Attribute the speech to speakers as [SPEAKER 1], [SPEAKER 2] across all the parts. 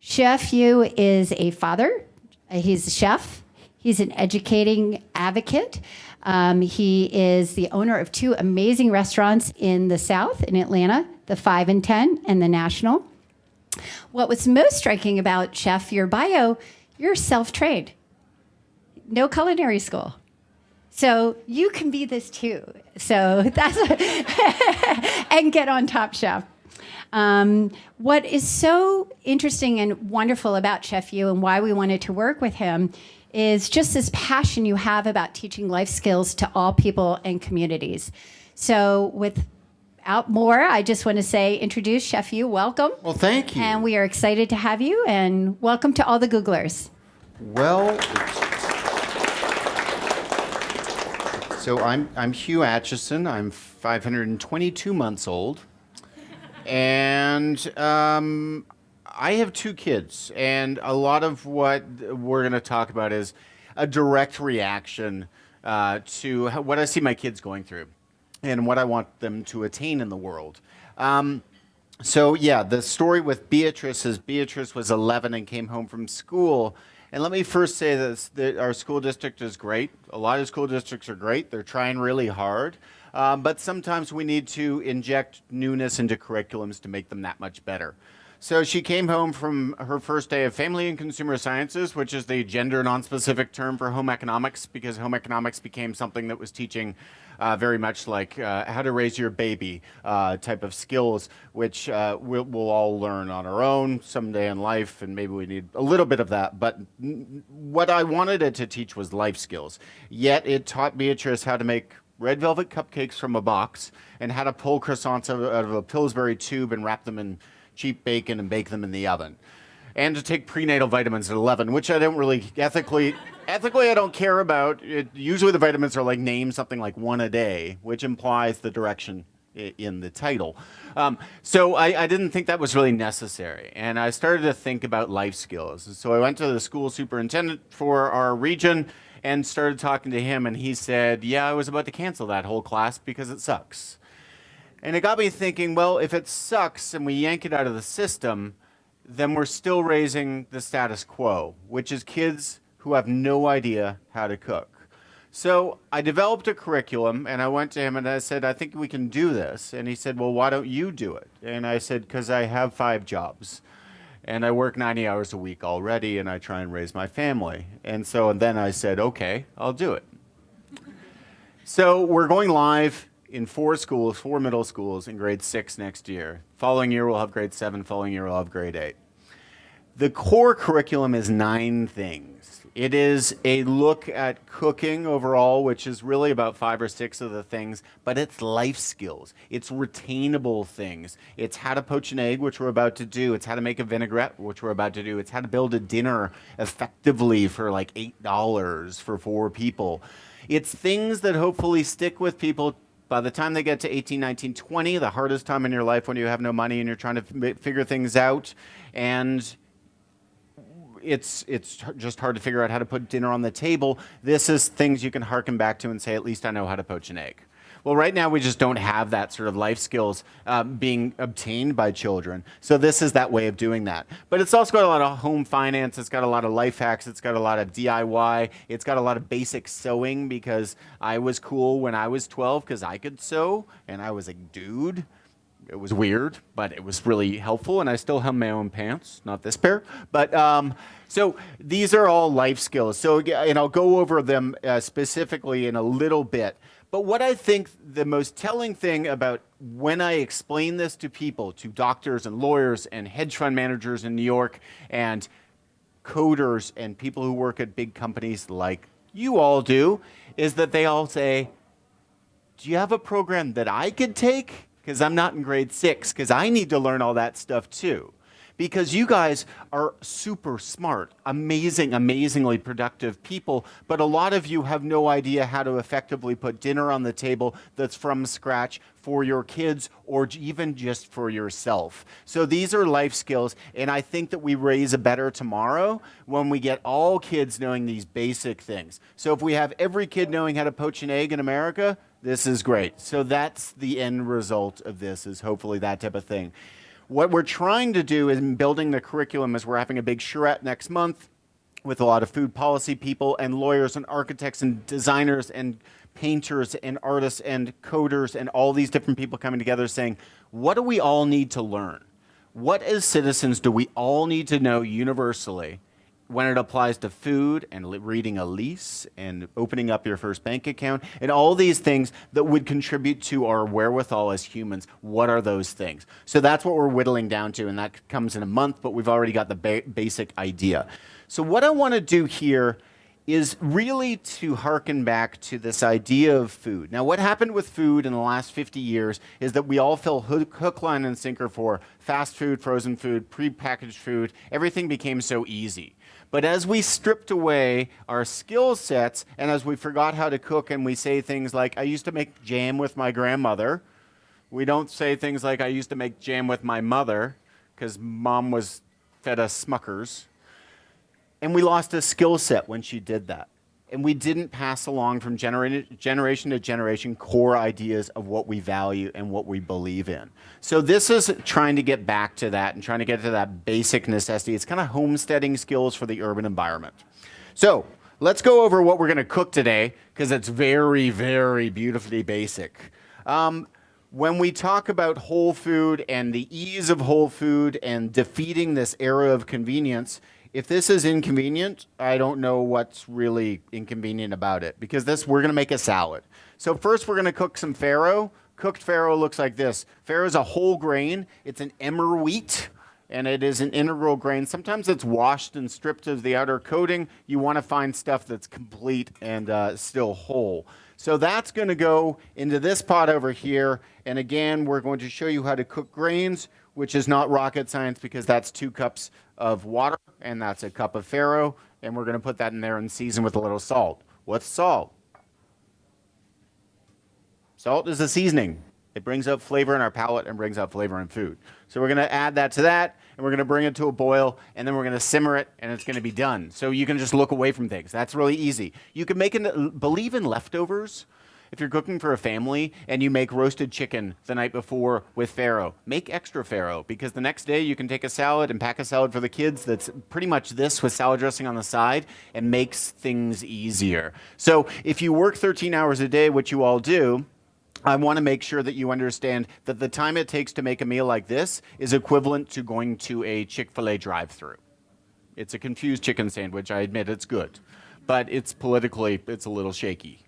[SPEAKER 1] Chef Hugh is a father. He's a chef. He's an educating advocate. He is the owner of 2 amazing restaurants in the South, in Atlanta, the 5 and 10 and the National. What was most striking about Chef, your bio, you're self-trained. No culinary school. So you can be this too. So that's and get on Top Chef. What is so interesting and wonderful about Chef Hugh and why we wanted to work with him is just this passion you have about teaching life skills to all people and communities. So without more, I just want to say, introduce Chef Hugh. Welcome.
[SPEAKER 2] Well, thank you.
[SPEAKER 1] And we are excited to have you, and welcome to all the Googlers.
[SPEAKER 2] Well, so I'm Hugh Acheson. I'm 522 months old. And I have 2 kids. And a lot of what we're going to talk about is a direct reaction to what I see my kids going through and what I want them to attain in the world. So yeah, the story with Beatrice is Beatrice was 11 and came home from school. And let me first say this, that our school district is great. A lot of school districts are great. They're trying really hard. But sometimes we need to inject newness into curriculums to make them that much better. So she came home from her first day of Family and Consumer Sciences, which is the gender non-specific term for home economics, because home economics became something that was teaching very much like how to raise your baby type of skills, which we'll all learn on our own someday in life, and maybe we need a little bit of that. But what I wanted it to teach was life skills. Yet it taught Beatrice how to make red velvet cupcakes from a box and how to pull croissants out of a Pillsbury tube and wrap them in cheap bacon and bake them in the oven. And to take prenatal vitamins at 11, which I don't really ethically I don't care about. Usually the vitamins are like named something like 1 a day, which implies the direction in the title. So I didn't think that was really necessary. And I started to think about life skills. So I went to the school superintendent for our region and started talking to him, and he said, yeah, I was about to cancel that whole class because it sucks. And it got me thinking, well, if it sucks and we yank it out of the system, then we're still raising the status quo, which is kids who have no idea how to cook. So I developed a curriculum, and I went to him and I said, I think we can do this. And he said, well, why don't you do it? And I said, because I have 5 jobs. And I work 90 hours a week already, and I try and raise my family. And then I said, okay, I'll do it. So we're going live in 4 schools, 4 middle schools in grade 6 next year. Following year, we'll have grade 7. Following year, we'll have grade 8. The core curriculum is 9 things. It is a look at cooking overall, which is really about 5 or 6 of the things, but it's life skills. It's retainable things. It's how to poach an egg, which we're about to do. It's how to make a vinaigrette, which we're about to do. It's how to build a dinner effectively for like $8 for 4 people. It's things that hopefully stick with people by the time they get to 18, 19, 20, the hardest time in your life when you have no money and you're trying to figure things out. And it's just hard to figure out how to put dinner on the table. This is things you can harken back to and say, at least I know how to poach an egg. Well, right now we just don't have that sort of life skills being obtained by children. So this is that way of doing that. But it's also got a lot of home finance. It's got a lot of life hacks. It's got a lot of DIY. It's got a lot of basic sewing, because I was cool when I was 12 because I could sew and I was a dude. It was weird, but it was really helpful, and I still have my own pants, not this pair. But so these are all life skills. So, and I'll go over them specifically in a little bit. But what I think the most telling thing about when I explain this to people, to doctors and lawyers and hedge fund managers in New York and coders and people who work at big companies like you all do, is that they all say, do you have a program that I could take? Because I'm not in grade 6, because I need to learn all that stuff too. Because you guys are super smart, amazingly productive people, but a lot of you have no idea how to effectively put dinner on the table that's from scratch for your kids or even just for yourself. So these are life skills, and I think that we raise a better tomorrow when we get all kids knowing these basic things. So if we have every kid knowing how to poach an egg in America, this is great. So that's the end result of this, is hopefully that type of thing. What we're trying to do in building the curriculum is we're having a big charrette next month with a lot of food policy people and lawyers and architects and designers and painters and artists and coders and all these different people coming together saying, what do we all need to learn? What as citizens do we all need to know universally when it applies to food and reading a lease and opening up your first bank account and all these things that would contribute to our wherewithal as humans? What are those things? So that's what we're whittling down to, and that comes in a month, but we've already got the basic idea. So what I want to do here is really to harken back to this idea of food. Now, what happened with food in the last 50 years is that we all fell hook, line, and sinker for fast food, frozen food, prepackaged food. Everything became so easy. But as we stripped away our skill sets, and as we forgot how to cook, and we say things like, I used to make jam with my grandmother, we don't say things like, I used to make jam with my mother, because mom was fed us Smuckers. And we lost a skill set when she did that. And we didn't pass along from generation to generation core ideas of what we value and what we believe in. So this is trying to get back to that and trying to get to that basic necessity. It's kind of homesteading skills for the urban environment. So let's go over what we're going to cook today, because it's very, very beautifully basic. When we talk about whole food and the ease of whole food and defeating this era of convenience, if this is inconvenient, I don't know what's really inconvenient about it, because we're going to make a salad. So first we're going to cook some farro. Cooked farro looks like this. Farro is a whole grain. It's an emmer wheat, and it is an integral grain. Sometimes it's washed and stripped of the outer coating. You want to find stuff that's complete and still whole. So that's going to go into this pot over here. And again, we're going to show you how to cook grains, which is not rocket science, because that's 2 cups of water and that's a cup of farro. And we're going to put that in there and season with a little salt. What's salt? Salt is a seasoning. It brings out flavor in our palate and brings out flavor in food. So we're going to add that to that, and we're going to bring it to a boil, and then we're going to simmer it, and it's going to be done. So you can just look away from things. That's really easy. You can believe in leftovers. If you're cooking for a family and you make roasted chicken the night before with farro, make extra farro, because the next day you can take a salad and pack a salad for the kids that's pretty much this with salad dressing on the side, and makes things easier. So if you work 13 hours a day, which you all do, I want to make sure that you understand that the time it takes to make a meal like this is equivalent to going to a Chick-fil-A drive-thru. It's a confused chicken sandwich. I admit it's good, but it's a little shaky.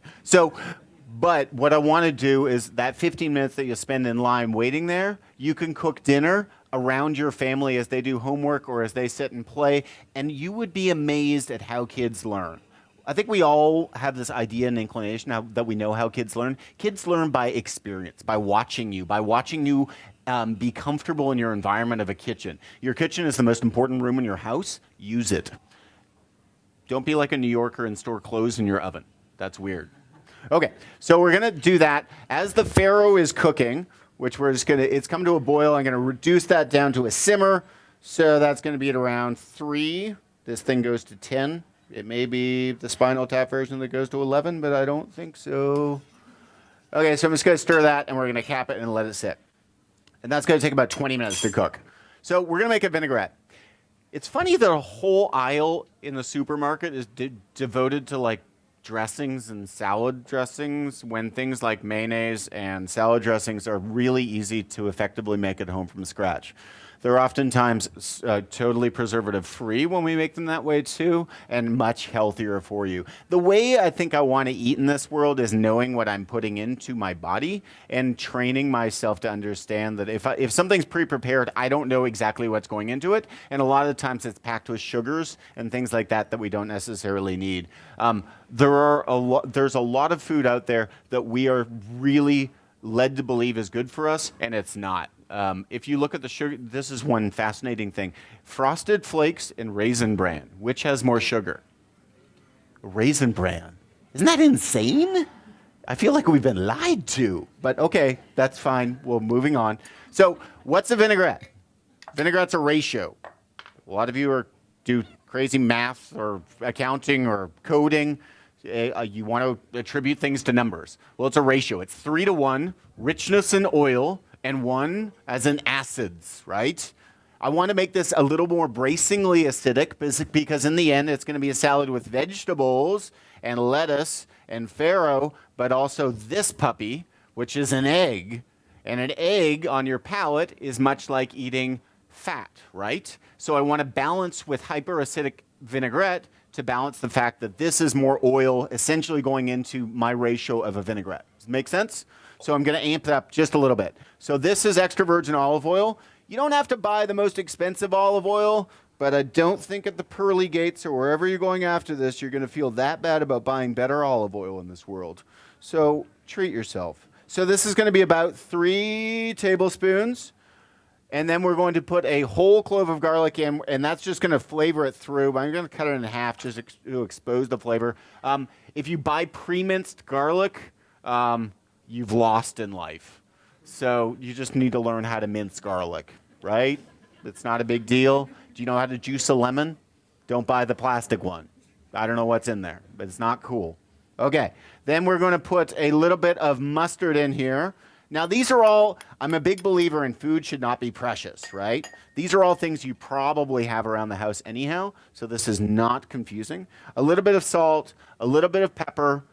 [SPEAKER 2] But what I want to do is that 15 minutes that you spend in line waiting there, you can cook dinner around your family as they do homework or as they sit and play, and you would be amazed at how kids learn. I think we all have this idea and inclination that we know how kids learn. Kids learn by experience, by watching you be comfortable in your environment of a kitchen. Your kitchen is the most important room in your house. Use it. Don't be like a New Yorker and store clothes in your oven. That's weird. Okay, so we're going to do that. As the farro is cooking, which it's come to a boil, I'm going to reduce that down to a simmer. So that's going to be at around 3. This thing goes to 10. It may be the Spinal Tap version that goes to 11, but I don't think so. Okay, so I'm just going to stir that, and we're going to cap it and let it sit. And that's going to take about 20 minutes to cook. So we're going to make a vinaigrette. It's funny that a whole aisle in the supermarket is devoted to like dressings and salad dressings, when things like mayonnaise and salad dressings are really easy to effectively make at home from scratch. They're oftentimes totally preservative-free when we make them that way too, and much healthier for you. The way I think I want to eat in this world is knowing what I'm putting into my body and training myself to understand that if something's pre-prepared, I don't know exactly what's going into it, and a lot of times it's packed with sugars and things like that we don't necessarily need. There's a lot of food out there that we are really led to believe is good for us, and it's not. If you look at the sugar, this is one fascinating thing. Frosted Flakes and Raisin Bran, which has more sugar? Raisin Bran. Isn't that insane? I feel like we've been lied to, but okay, that's fine. Well, moving on. So what's a vinaigrette? Vinaigrette's a ratio. A lot of you do crazy math or accounting or coding. You want to attribute things to numbers. Well, it's a ratio. It's 3 to 1, richness in oil and one as an acids, right? I want to make this a little more bracingly acidic because in the end, it's going to be a salad with vegetables and lettuce and farro, but also this puppy, which is an egg. And an egg on your palate is much like eating fat, right? So I want to balance with hyperacidic vinaigrette to balance the fact that this is more oil essentially going into my ratio of a vinaigrette. Does it make sense? So I'm going to amp it up just a little bit. So this is extra virgin olive oil. You don't have to buy the most expensive olive oil, but I don't think at the pearly gates or wherever you're going after this, you're going to feel that bad about buying better olive oil in this world. So treat yourself. So this is going to be about 3 tablespoons. And then we're going to put a whole clove of garlic in, and that's just going to flavor it through. But I'm going to cut it in half just to expose the flavor. If you buy pre-minced garlic, you've lost in life. So you just need to learn how to mince garlic, right? It's not a big deal. Do you know how to juice a lemon? Don't buy the plastic one. I don't know what's in there, but it's not cool. Okay, then we're going to put a little bit of mustard in here. Now, these are all, I'm a big believer in food should not be precious, right? These are all things you probably have around the house anyhow, so this is not confusing. A little bit of salt, a little bit of pepper,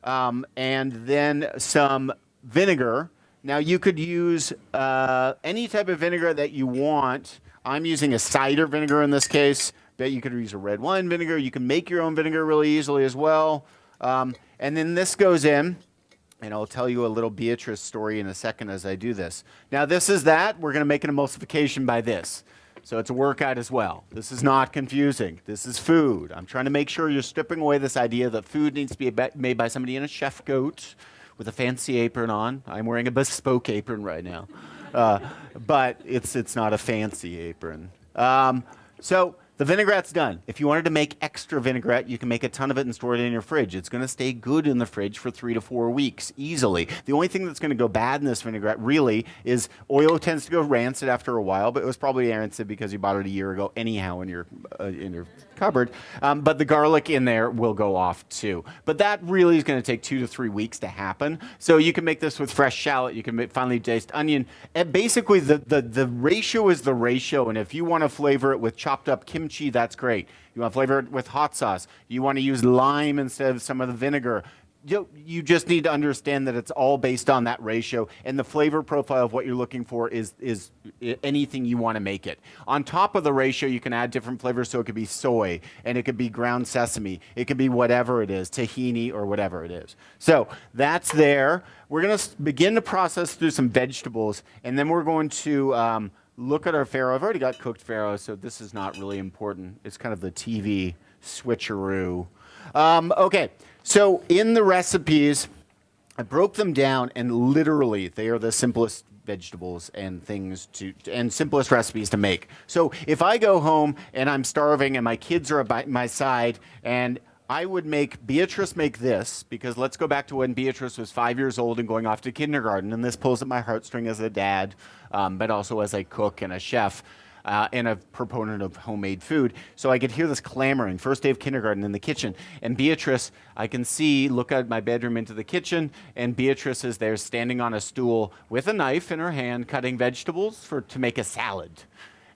[SPEAKER 2] and then some vinegar. Now, you could use any type of vinegar that you want. I'm using a cider vinegar in this case, but you could use a red wine vinegar. You can make your own vinegar really easily as well. And then this goes in. And I'll tell you a little Beatrice story in a second as I do this. Now, this is that. We're going to make an emulsification by this. So it's a workout as well. This is not confusing. This is food. I'm trying to make sure you're stripping away this idea that food needs to be made by somebody in a chef coat with a fancy apron on. I'm wearing a bespoke apron right now. But it's not a fancy apron. So the vinaigrette's done. If you wanted to make extra vinaigrette, you can make a ton of it and store it in your fridge. It's going to stay good in the fridge for 3 to 4 weeks easily. The only thing that's going to go bad in this vinaigrette really is oil tends to go rancid after a while, but it was probably rancid because you bought it a year ago anyhow in your cupboard. But the garlic in there will go off too. But that really is going to take 2 to 3 weeks to happen. So you can make this with fresh shallot. You can finely diced onion. And basically, the ratio is the ratio. And if you want to flavor it with chopped up kimchi, that's great. You want to flavor it with hot sauce. You want to use lime instead of some of the vinegar. You just need to understand that it's all based on that ratio, and the flavor profile of what you're looking for is anything you want to make it. On top of the ratio, you can add different flavors, so it could be soy, and it could be ground sesame. It could be whatever it is, tahini or whatever it is. So that's there. We're going to begin to process through some vegetables, and then we're going to look at our farro. I've already got cooked farro, so this is not really important. It's kind of the TV switcheroo. Okay, so in the recipes, I broke them down, and literally they are the simplest vegetables and things and simplest recipes to make. So if I go home and I'm starving and my kids are by my side, and I would make Beatrice make this, because let's go back to when Beatrice was 5 years old and going off to kindergarten, and this pulls at my heartstring as a dad, but also as a cook and a chef and a proponent of homemade food. So I could hear this clamoring, first day of kindergarten in the kitchen, and Beatrice, I can look out my bedroom into the kitchen, and Beatrice is there standing on a stool with a knife in her hand, cutting vegetables to make a salad.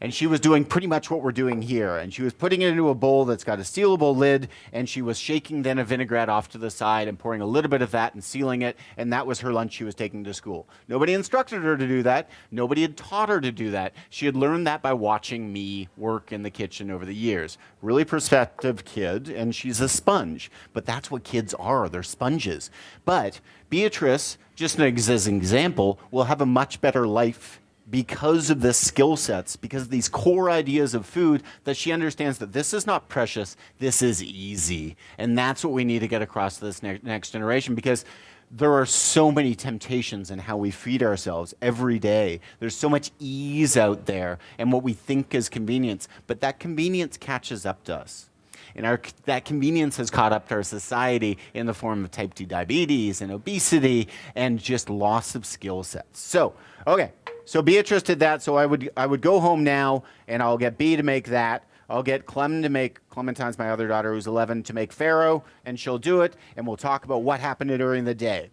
[SPEAKER 2] And she was doing pretty much what we're doing here. And she was putting it into a bowl that's got a sealable lid, and she was shaking then a vinaigrette off to the side and pouring a little bit of that and sealing it, and that was her lunch she was taking to school. Nobody instructed her to do that. Nobody had taught her to do that. She had learned that by watching me work in the kitchen over the years. Really perceptive kid, and she's a sponge. But that's what kids are. They're sponges. But Beatrice, just as an example, will have a much better life because of the skill sets, because of these core ideas of food, that she understands that this is not precious, this is easy. And that's what we need to get across to this next generation, because there are so many temptations in how we feed ourselves every day. There's so much ease out there and what we think is convenience, but that convenience catches up to us. And that convenience has caught up to our society in the form of type 2 diabetes and obesity and just loss of skill sets. So, okay. So Beatrice did that, so I would go home now, and I'll get B to make that. I'll get Clem to make, Clementine's my other daughter who's 11, to make farro, and she'll do it, and we'll talk about what happened during the day.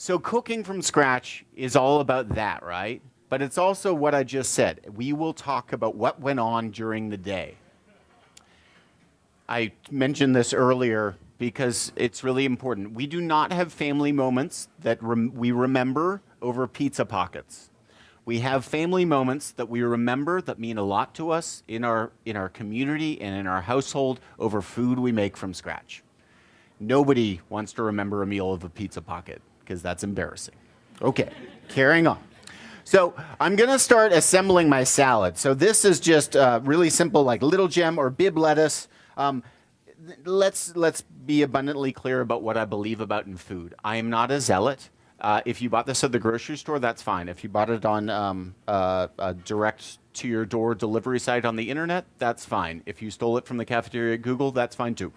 [SPEAKER 2] So cooking from scratch is all about that, right? But it's also what I just said. We will talk about what went on during the day. I mentioned this earlier because it's really important. We do not have family moments that we remember over pizza pockets. We have family moments that we remember that mean a lot to us in our community and in our household over food we make from scratch. Nobody wants to remember a meal of a pizza pocket because that's embarrassing. Okay, carrying on. So I'm going to start assembling my salad. So this is just really simple, like little gem or bib lettuce. Let's be abundantly clear about what I believe about in food. I am not a zealot. If you bought this at the grocery store, that's fine. If you bought it on a direct to your door delivery site on the internet, that's fine. If you stole it from the cafeteria at Google, that's fine too.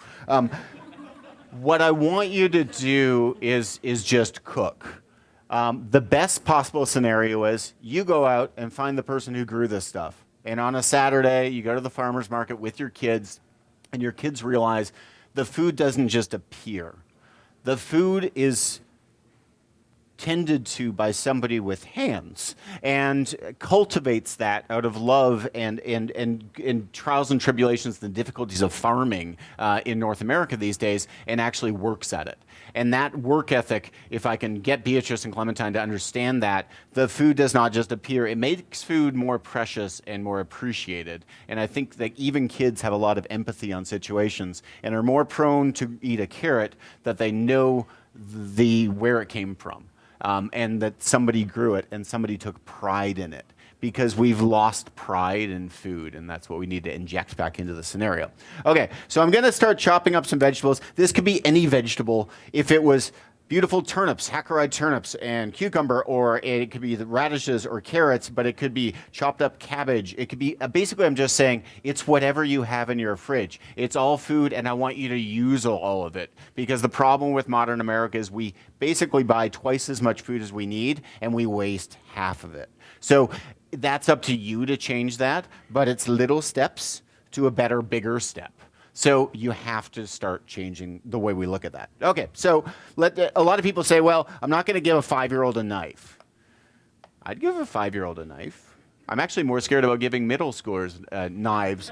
[SPEAKER 2] What I want you to do is just cook. The best possible scenario is you go out and find the person who grew this stuff. And on a Saturday, you go to the farmer's market with your kids, and your kids realize the food doesn't just appear. The food is tended to by somebody with hands and cultivates that out of love and trials and tribulations, the difficulties of farming in North America these days, and actually works at it. And that work ethic, if I can get Beatrice and Clementine to understand that, the food does not just appear. It makes food more precious and more appreciated. And I think that even kids have a lot of empathy on situations and are more prone to eat a carrot that they know where it came from. And that somebody grew it and somebody took pride in it, because we've lost pride in food, and that's what we need to inject back into the scenario. Okay, so I'm going to start chopping up some vegetables. This could be any vegetable. If it was beautiful turnips, hackeried turnips and cucumber, or it could be the radishes or carrots, but it could be chopped up cabbage. It could be, basically I'm just saying it's whatever you have in your fridge. It's all food, and I want you to use all of it, because the problem with modern America is we basically buy twice as much food as we need, and we waste half of it. So that's up to you to change that, but it's little steps to a better, bigger step. So you have to start changing the way we look at that. Okay, so a lot of people say, well, I'm not going to give a 5-year-old a knife. I'd give a 5-year-old a knife. I'm actually more scared about giving middle schoolers knives.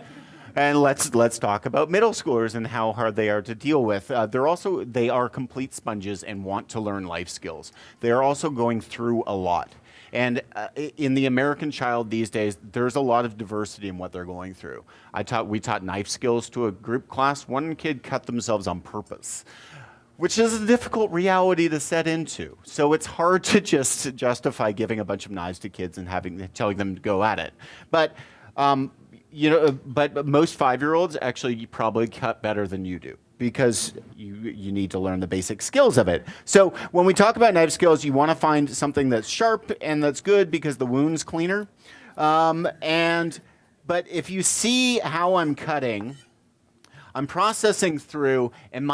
[SPEAKER 2] And let's talk about middle schoolers and how hard they are to deal with. They are complete sponges and want to learn life skills. They are also going through a lot. And in the American child these days, there's a lot of diversity in what they're going through. We taught knife skills to a group class. One kid cut themselves on purpose, which is a difficult reality to set into. So it's hard to just justify giving a bunch of knives to kids and telling them to go at it. But but most 5-year-olds actually probably cut better than you do, because you need to learn the basic skills of it. So when we talk about knife skills, you want to find something that's sharp and that's good, because the wound's cleaner. But if you see how I'm cutting, I'm processing through, and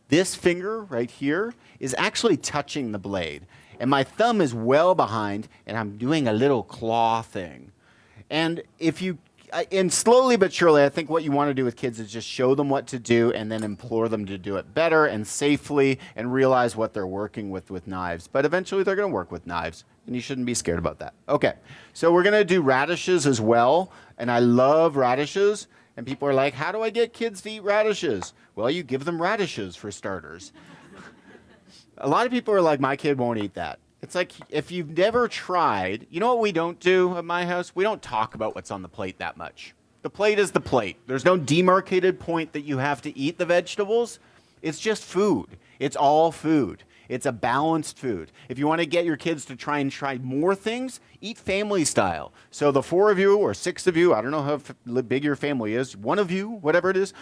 [SPEAKER 2] this finger right here is actually touching the blade. And my thumb is well behind, and I'm doing a little claw thing. And and slowly but surely, I think what you want to do with kids is just show them what to do and then implore them to do it better and safely, and realize what they're working with knives. But eventually they're going to work with knives, and you shouldn't be scared about that. Okay, so we're going to do radishes as well, and I love radishes. And people are like, how do I get kids to eat radishes? Well, you give them radishes for starters. A lot of people are like, my kid won't eat that. It's like, if you've never tried, you know what we don't do at my house? We don't talk about what's on the plate that much. The plate is the plate. There's no demarcated point that you have to eat the vegetables. It's just food. It's all food. It's a balanced food. If you want to get your kids to try more things, eat family style. So the 4 of you or 6 of you, I don't know how big your family is, 1 of you, whatever it is,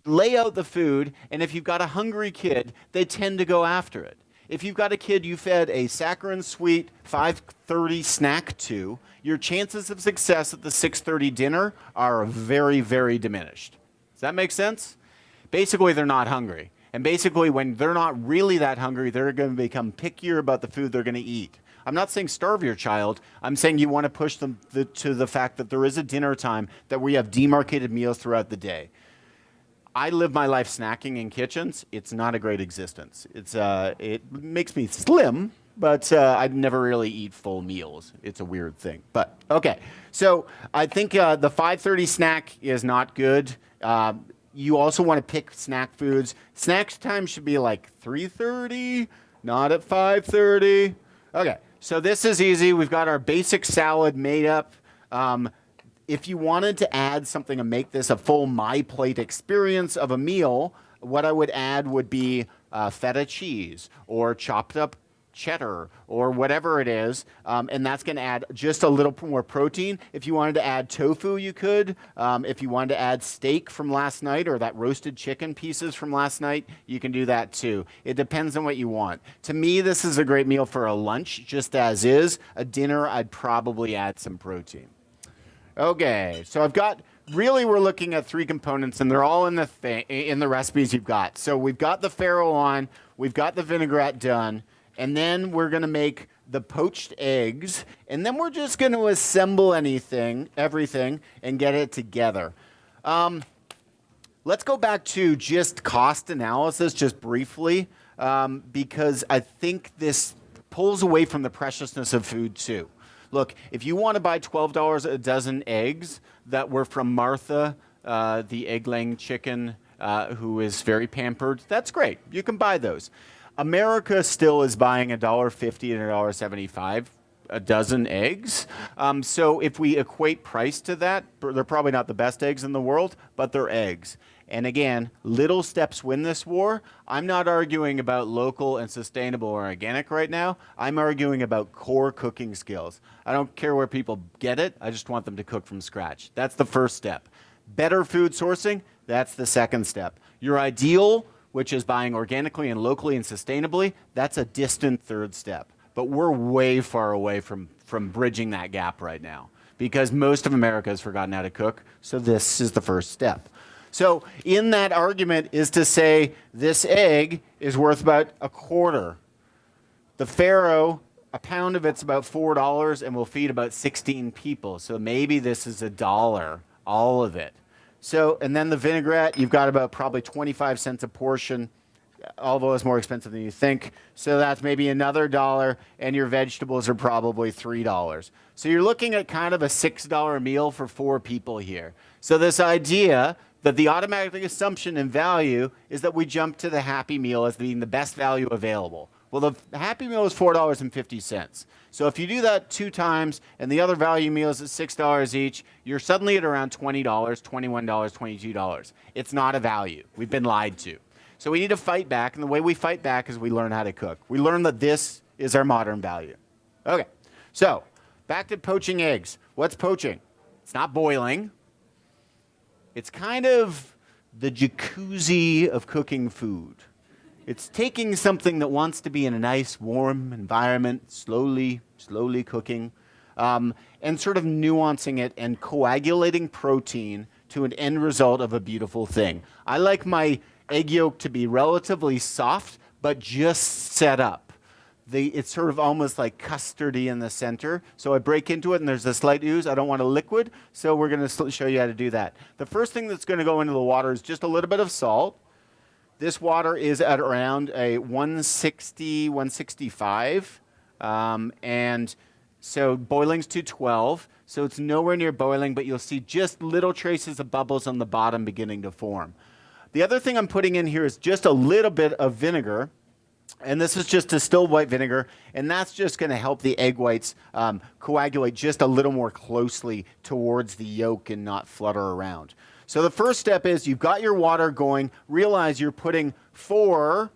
[SPEAKER 2] lay out the food, and if you've got a hungry kid, they tend to go after it. If you've got a kid you fed a saccharine sweet 5:30 snack to, your chances of success at the 6:30 dinner are very, very diminished. Does that make sense? Basically, they're not hungry. And basically, when they're not really that hungry, they're going to become pickier about the food they're going to eat. I'm not saying starve your child. I'm saying you want to push them to the fact that there is a dinner time, that we have demarcated meals throughout the day. I live my life snacking in kitchens. It's not a great existence. It makes me slim, but I'd never really eat full meals. It's a weird thing. But okay, so I think the 5:30 snack is not good. You also want to pick snack foods. Snack time should be like 3:30, not at 5:30. Okay, so this is easy. We've got our basic salad made up. If you wanted to add something and make this a full My Plate experience of a meal, what I would add would be feta cheese or chopped up cheddar or whatever it is, and that's going to add just a little more protein. If you wanted to add tofu, you could. If you wanted to add steak from last night or that roasted chicken pieces from last night, you can do that too. It depends on what you want. To me, this is a great meal for a lunch, just as is. A dinner, I'd probably add some protein. Okay, so I've got, really we're looking at 3 components, and they're all in the recipes you've got. So we've got the farro on, we've got the vinaigrette done, and then we're going to make the poached eggs, and then we're just going to assemble everything, and get it together. Let's go back to just cost analysis, just briefly, because I think this pulls away from the preciousness of food too. Look, if you want to buy $12 a dozen eggs that were from Martha, the egg-laying chicken, who is very pampered, that's great. You can buy those. America still is buying $1.50 and $1.75 a dozen eggs. So if we equate price to that, they're probably not the best eggs in the world, but they're eggs. And again, little steps win this war. I'm not arguing about local and sustainable or organic right now. I'm arguing about core cooking skills. I don't care where people get it. I just want them to cook from scratch. That's the first step. Better food sourcing, that's the second step. Your ideal, which is buying organically and locally and sustainably, that's a distant third step. But we're way far away from bridging that gap right now because most of America has forgotten how to cook. So this is the first step. So in that argument is to say this egg is worth about a quarter. The farro, a pound of it's about $4 and will feed about 16 people. So maybe this is $1, all of it. So, and then the vinaigrette, you've got about probably 25 cents a portion, although it's more expensive than you think. So that's maybe another $1, and your vegetables are probably $3. So you're looking at kind of a $6 meal for 4 people here. So this idea that the automatic assumption in value is that we jump to the Happy Meal as being the best value available. Well, the Happy Meal is $4.50. So if you do that 2 times and the other value meal is at $6 each, you're suddenly at around $20, $21, $22. It's not a value. We've been lied to. So we need to fight back, and the way we fight back is we learn how to cook. We learn that this is our modern value. Okay, so back to poaching eggs. What's poaching? It's not boiling. It's kind of the jacuzzi of cooking food. It's taking something that wants to be in a nice, warm environment, slowly cooking, and sort of nuancing it and coagulating protein to an end result of a beautiful thing. I like my egg yolk to be relatively soft, but just set up. It's sort of almost like custardy in the center. So I break into it and there's a slight ooze. I don't want a liquid, so we're going to show you how to do that. The first thing that's going to go into the water is just a little bit of salt. This water is at around a 160, 165. And so boiling's 212. So it's nowhere near boiling, but you'll see just little traces of bubbles on the bottom beginning to form. The other thing I'm putting in here is just a little bit of vinegar. And this is just distilled white vinegar, and that's just going to help the egg whites coagulate just a little more closely towards the yolk and not flutter around. So the first step is you've got your water going. Realize you're putting 4.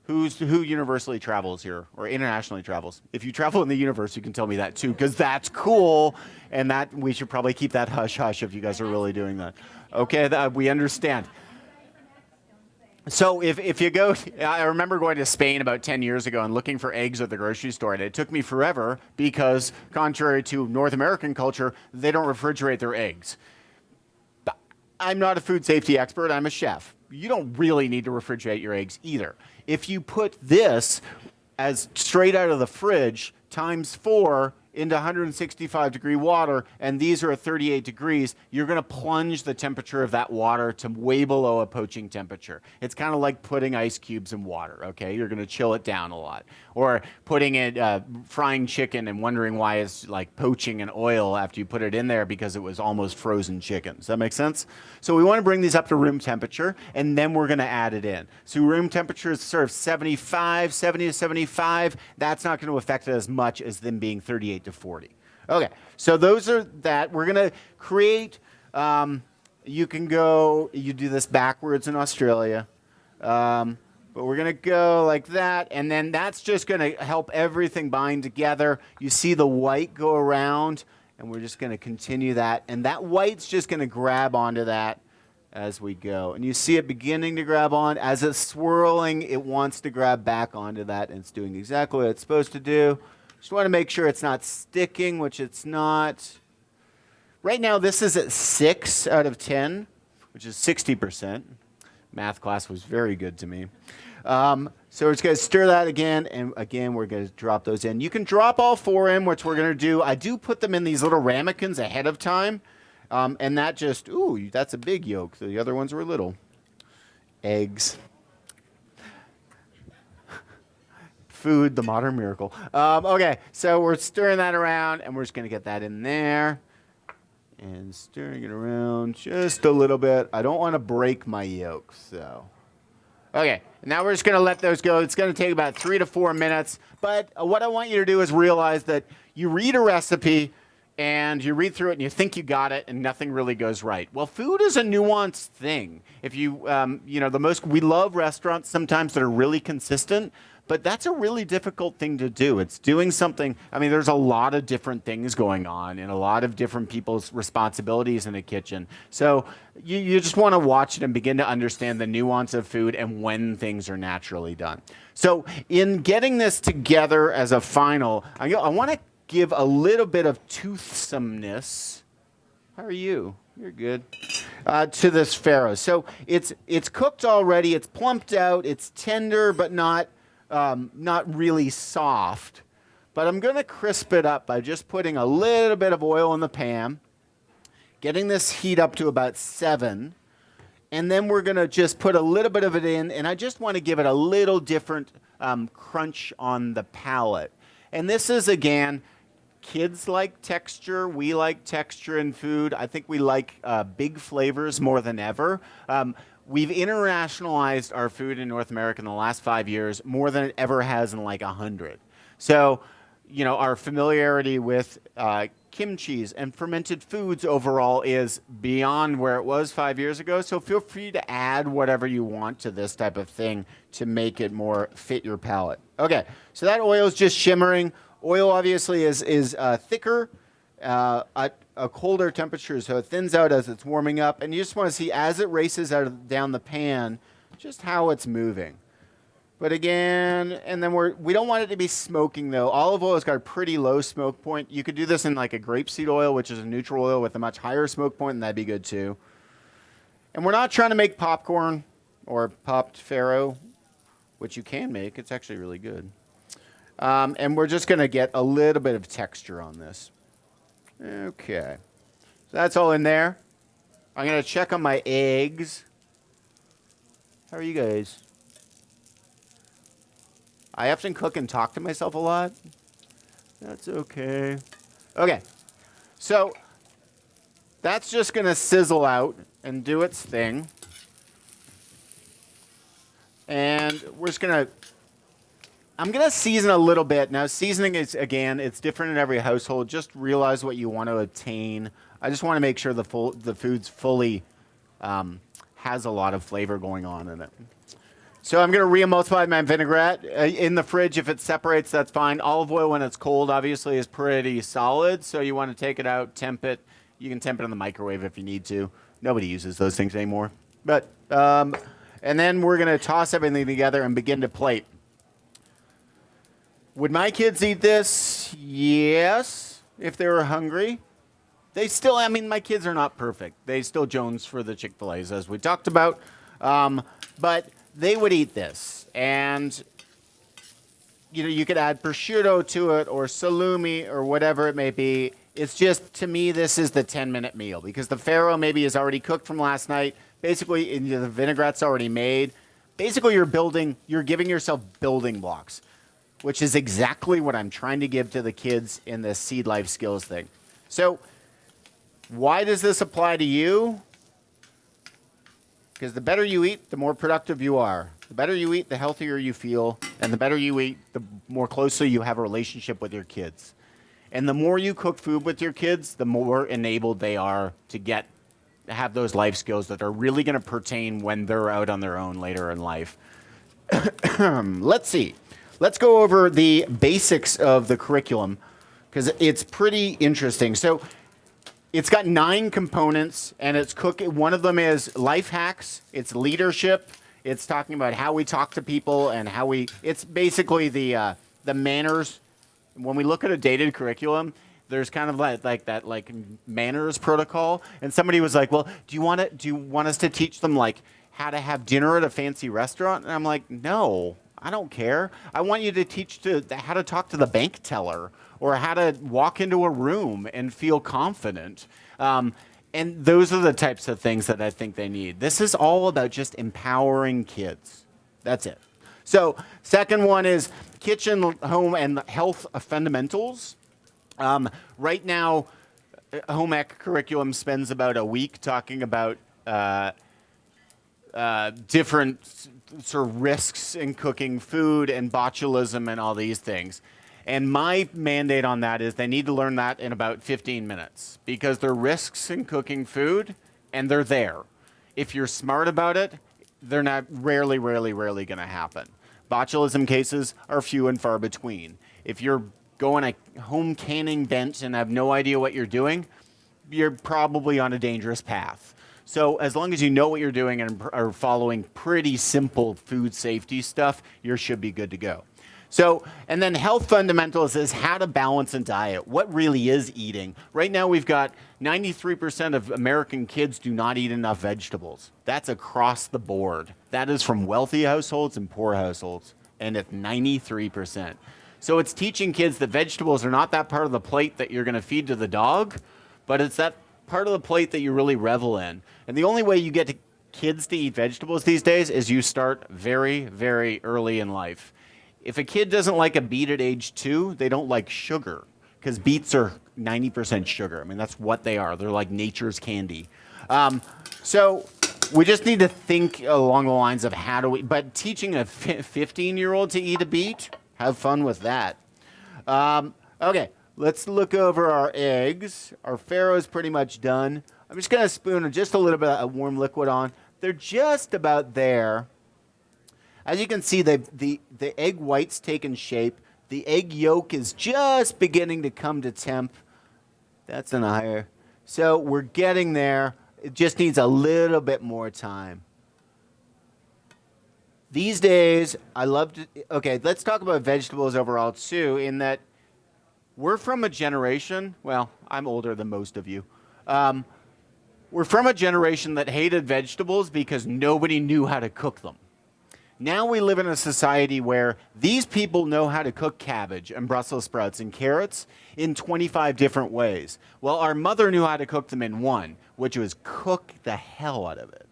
[SPEAKER 2] Who universally travels here or internationally travels? If you travel in the universe, you can tell me that too, because that's cool, and that we should probably keep that hush hush if you guys are really doing that. Okay, we understand. So if you go, I remember going to Spain about 10 years ago and looking for eggs at the grocery store, and it took me forever because, contrary to North American culture, they don't refrigerate their eggs. But I'm not a food safety expert, I'm a chef. You don't really need to refrigerate your eggs either. If you put this as straight out of the fridge times 4 into 165-degree water, and these are at 38 degrees, you're going to plunge the temperature of that water to way below a poaching temperature. It's kind of like putting ice cubes in water, okay? You're going to chill it down a lot. Or putting it, frying chicken and wondering why it's like poaching in oil after you put it in there because it was almost frozen chicken. Does that make sense? So we want to bring these up to room temperature, and then we're going to add it in. So room temperature is sort of 70 to 75. That's not going to affect it as much as them being 38 to 40. Okay, so those are that. We're going to create, you do this backwards in Australia, but we're going to go like that, and then that's just going to help everything bind together. You see the white go around, and we're just going to continue that, and that white's just going to grab onto that as we go. And you see it beginning to grab on. As it's swirling, it wants to grab back onto that, and it's doing exactly what it's supposed to do. Just want to make sure it's not sticking, which it's not. Right now, this is at 6 out of 10, which is 60%. Math class was very good to me. So we're just going to stir that again, and again, we're going to drop those in. You can drop all 4 in, which we're going to do. I do put them in these little ramekins ahead of time, and that just, ooh, that's a big yolk. The other ones were little. Eggs. Food, the modern miracle. Okay, so we're stirring that around, and we're just going to get that in there. And stirring it around just a little bit. I don't want to break my yolk, so. Okay, now we're just going to let those go. It's going to take about 3 to 4 minutes. But what I want you to do is realize that you read a recipe, and you read through it, and you think you got it, and nothing really goes right. Well, food is a nuanced thing. If you, we love restaurants sometimes that are really consistent, but that's a really difficult thing to do. It's doing something, there's a lot of different things going on and a lot of different people's responsibilities in a kitchen. So you just want to watch it and begin to understand the nuance of food and when things are naturally done. So in getting this together as a final, I want to give a little bit of toothsomeness. How are you? You're good. To this farro. So it's cooked already. It's plumped out. It's tender, but not really soft. But I'm going to crisp it up by just putting a little bit of oil in the pan, getting this heat up to about 7, and then we're going to just put a little bit of it in, and I just want to give it a little different crunch on the palate. And this is, again, kids like texture. We like texture in food. I think we like big flavors more than ever. We've internationalized our food in North America in the last 5 years more than it ever has in like 100. So, our familiarity with kimchi and fermented foods overall is beyond where it was 5 years ago. So feel free to add whatever you want to this type of thing to make it more fit your palate. Okay, so that oil is just shimmering. Oil obviously is thicker at a colder temperature, so it thins out as it's warming up. And you just want to see as it races down the pan, just how it's moving. But again, and then we don't want it to be smoking though. Olive oil has got a pretty low smoke point. You could do this in like a grapeseed oil, which is a neutral oil with a much higher smoke point, and that'd be good too. And we're not trying to make popcorn or popped farro, which you can make. It's actually really good. And we're just going to get a little bit of texture on this. Okay. So that's all in there. I'm going to check on my eggs. How are you guys? I often cook and talk to myself a lot. That's okay. Okay. So that's just going to sizzle out and do its thing. And we're just going to I'm going to season a little bit. Now, seasoning is, again, it's different in every household. Just realize what you want to attain. I just want to make sure the food's fully has a lot of flavor going on in it. So I'm going to re-emulsify my vinaigrette. In the fridge, if it separates, that's fine. Olive oil, when it's cold, obviously, is pretty solid. So you want to take it out, temp it. You can temp it in the microwave if you need to. Nobody uses those things anymore. But and then we're going to toss everything together and begin to plate. Would my kids eat this? Yes, if they were hungry. They still, my kids are not perfect. They still Jones for the Chick-fil-A's, as we talked about. But they would eat this. And you could add prosciutto to it or salumi or whatever it may be. It's just, to me, this is the 10-minute meal because the farro maybe is already cooked from last night. Basically, the vinaigrette's already made. Basically, you're giving yourself building blocks, which is exactly what I'm trying to give to the kids in this Seed Life Skills thing. So why does this apply to you? Because the better you eat, the more productive you are. The better you eat, the healthier you feel. And the better you eat, the more closely you have a relationship with your kids. And the more you cook food with your kids, the more enabled they are to have those life skills that are really going to pertain when they're out on their own later in life. Let's see. Let's go over the basics of the curriculum because it's pretty interesting. So it's got 9 components, and it's cooking. One of them is life hacks. It's leadership. It's talking about how we talk to people and how we. It's basically the manners. When we look at a dated curriculum, there's kind of like that manners protocol. And somebody was like, "Well, do you want us to teach them like how to have dinner at a fancy restaurant?" And I'm like, "No, I don't care. I want you to teach how to talk to the bank teller." Or how to walk into a room and feel confident. And those are the types of things that I think they need. This is all about just empowering kids. That's it. So second one is kitchen, home, and health fundamentals. Right now, home ec curriculum spends about a week talking about different sort of risks in cooking food and botulism and all these things. And my mandate on that is they need to learn that in about 15 minutes because there are risks in cooking food and they're there. If you're smart about it, they're not rarely going to happen. Botulism cases are few and far between. If you're going a home canning bent and have no idea what you're doing, you're probably on a dangerous path. So as long as you know what you're doing and are following pretty simple food safety stuff, you should be good to go. So, and then health fundamentals is how to balance a diet. What really is eating? Right now we've got 93% of American kids do not eat enough vegetables. That's across the board. That is from wealthy households and poor households. And it's 93%. So it's teaching kids that vegetables are not that part of the plate that you're going to feed to the dog, but it's that part of the plate that you really revel in. And the only way you get kids to eat vegetables these days is you start very, very early in life. If a kid doesn't like a beet at age 2, they don't like sugar because beets are 90% sugar. I mean, that's what they are. They're like nature's candy. So we just need to think along the lines of how do we, but teaching a 15-year-old to eat a beet, have fun with that. Okay, let's look over our eggs. Our farro is pretty much done. I'm just going to spoon just a little bit of warm liquid on. They're just about there. As you can see, the egg white's taken shape. The egg yolk is just beginning to come to temp. That's an higher. So we're getting there. It just needs a little bit more time. These days, I love to... Okay, let's talk about vegetables overall, too, in that we're from a generation... Well, I'm older than most of you. We're from a generation that hated vegetables because nobody knew how to cook them. Now we live in a society where these people know how to cook cabbage and Brussels sprouts and carrots in 25 different ways. Well, our mother knew how to cook them in one, which was cook the hell out of it.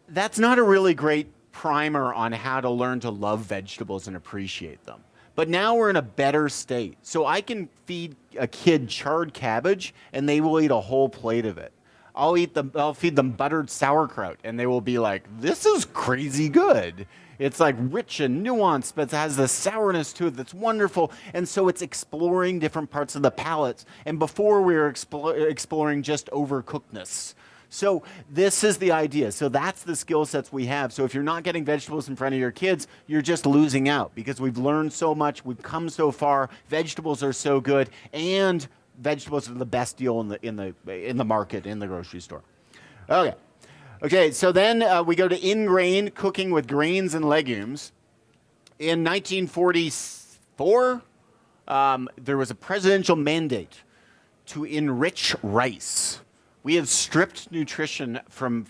[SPEAKER 2] That's not a really great primer on how to learn to love vegetables and appreciate them. But now we're in a better state. So I can feed a kid charred cabbage and they will eat a whole plate of it. I'll feed them buttered sauerkraut, and they will be like, this is crazy good. It's like rich and nuanced, but it has the sourness to it that's wonderful. And so it's exploring different parts of the palates. And before we were exploring just overcookedness. So this is the idea. So that's the skill sets we have. So if you're not getting vegetables in front of your kids, you're just losing out because we've learned so much. We've come so far. Vegetables are so good. And vegetables are the best deal in the market, in the grocery store. Okay. So then we go to in-grain cooking with grains and legumes. In 1944, there was a presidential mandate to enrich rice. We had stripped nutrition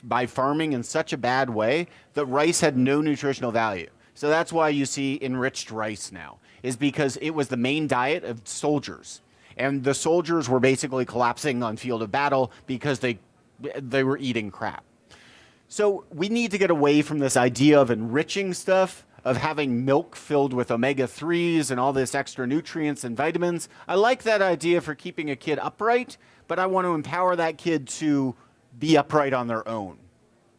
[SPEAKER 2] by farming in such a bad way that rice had no nutritional value. So that's why you see enriched rice now, is because it was the main diet of soldiers. And the soldiers were basically collapsing on field of battle because they were eating crap. So we need to get away from this idea of enriching stuff, of having milk filled with omega-3s and all this extra nutrients and vitamins. I like that idea for keeping a kid upright, but I want to empower that kid to be upright on their own,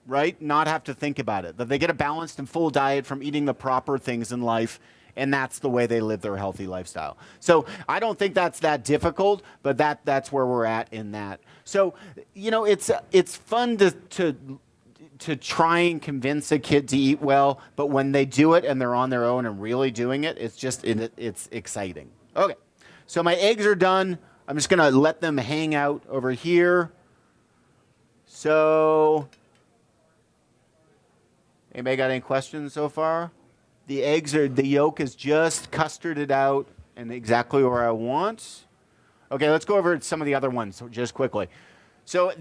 [SPEAKER 2] right? Not have to think about it. That they get a balanced and full diet from eating the proper things in life, and that's the way they live their healthy lifestyle. So I don't think that's that difficult, but that's where we're at in that. So, you know, it's fun to try and convince a kid to eat well, but when they do it and they're on their own and really doing it, it's exciting. Okay, so my eggs are done. I'm just gonna let them hang out over here. So, anybody got any questions so far? The yolk is just custarded out and exactly where I want. Okay, let's go over some of the other ones just quickly. So